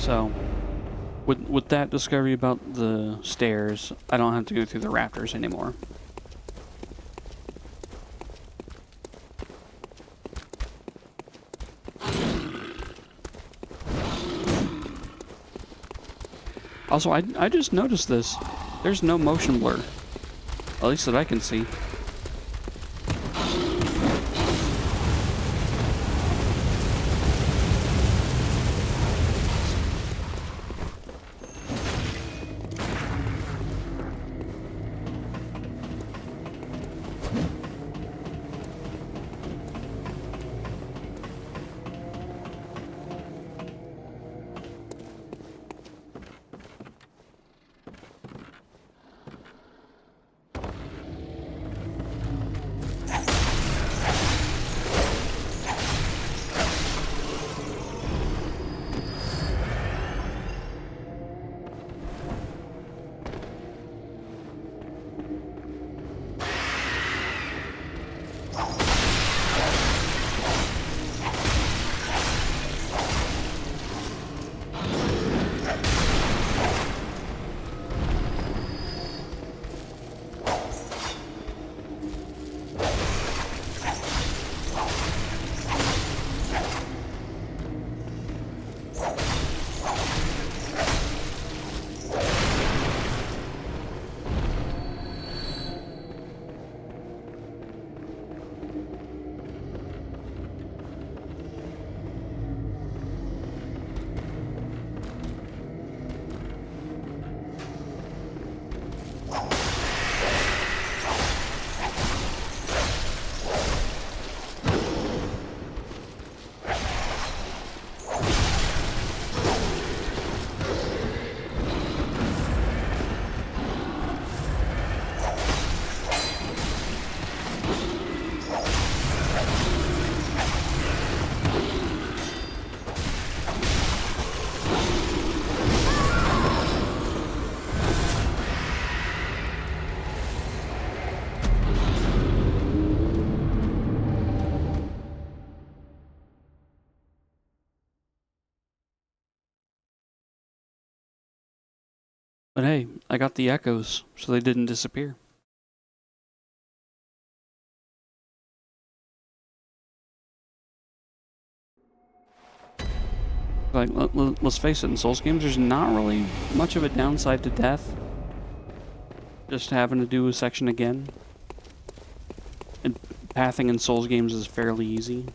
So, with that discovery about the stairs, I don't have to go through the rafters anymore. Also, I just noticed this. There's no motion blur. At least that I can see. But hey, I got the echoes, so they didn't disappear. Like, let's face it, in Souls games, there's not really much of a downside to death. Just having to do a section again. And pathing in Souls games is fairly easy.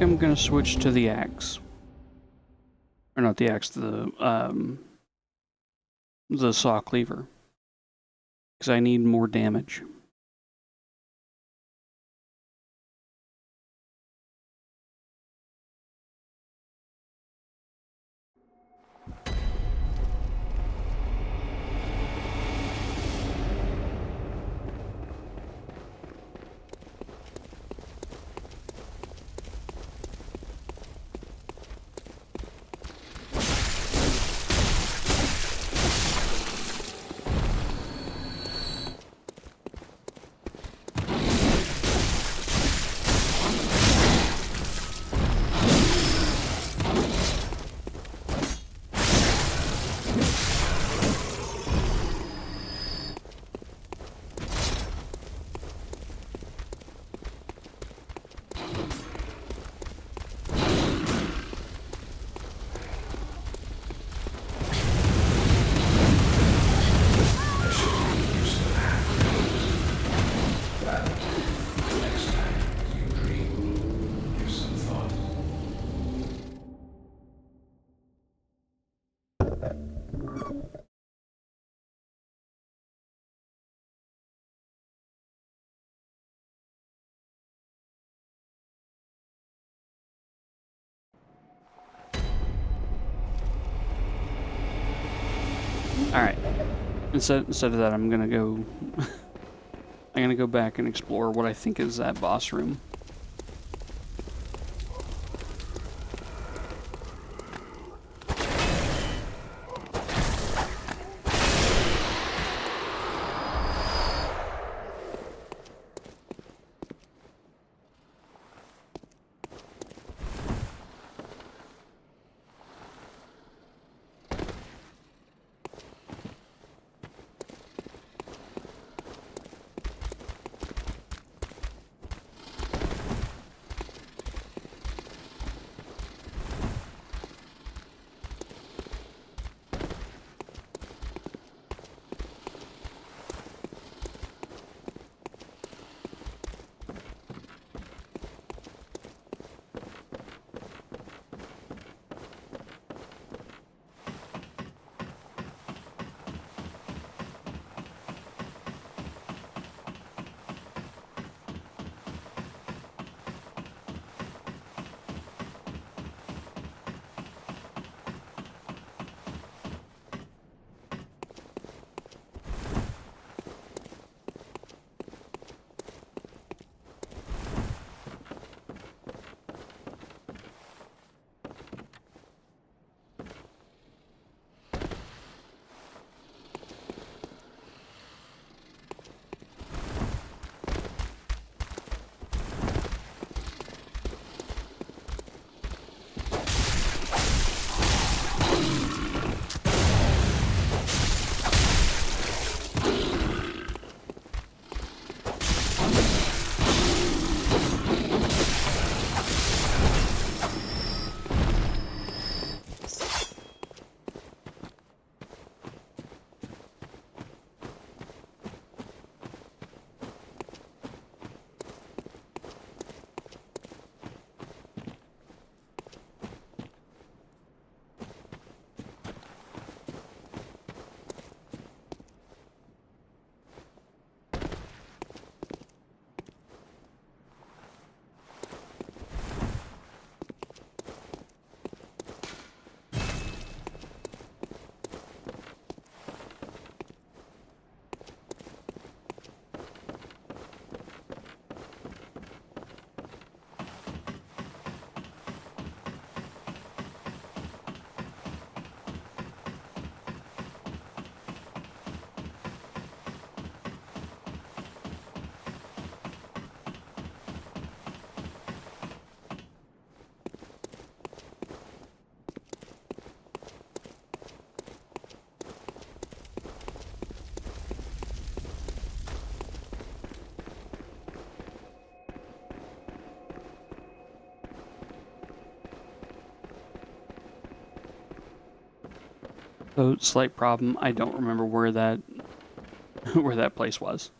I'm gonna switch to the axe. Or not the axe, the saw cleaver. Because I need more damage. Alright. Instead of that, I'm gonna go... I'm gonna go back and explore what I think is that boss room. So, slight problem, I don't remember where that where that place was.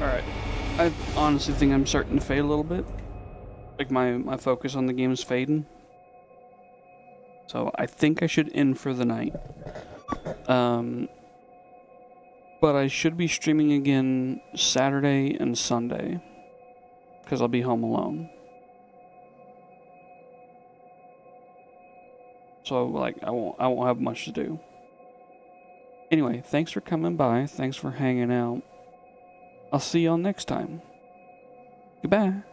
Alright. I honestly think I'm starting to fade a little bit. Like my focus on the game is fading. So I think I should end for the night. But I should be streaming again Saturday and Sunday. Because I'll be home alone. So like I won't have much to do. Anyway, thanks for coming by. Thanks for hanging out. I'll see y'all next time. Goodbye.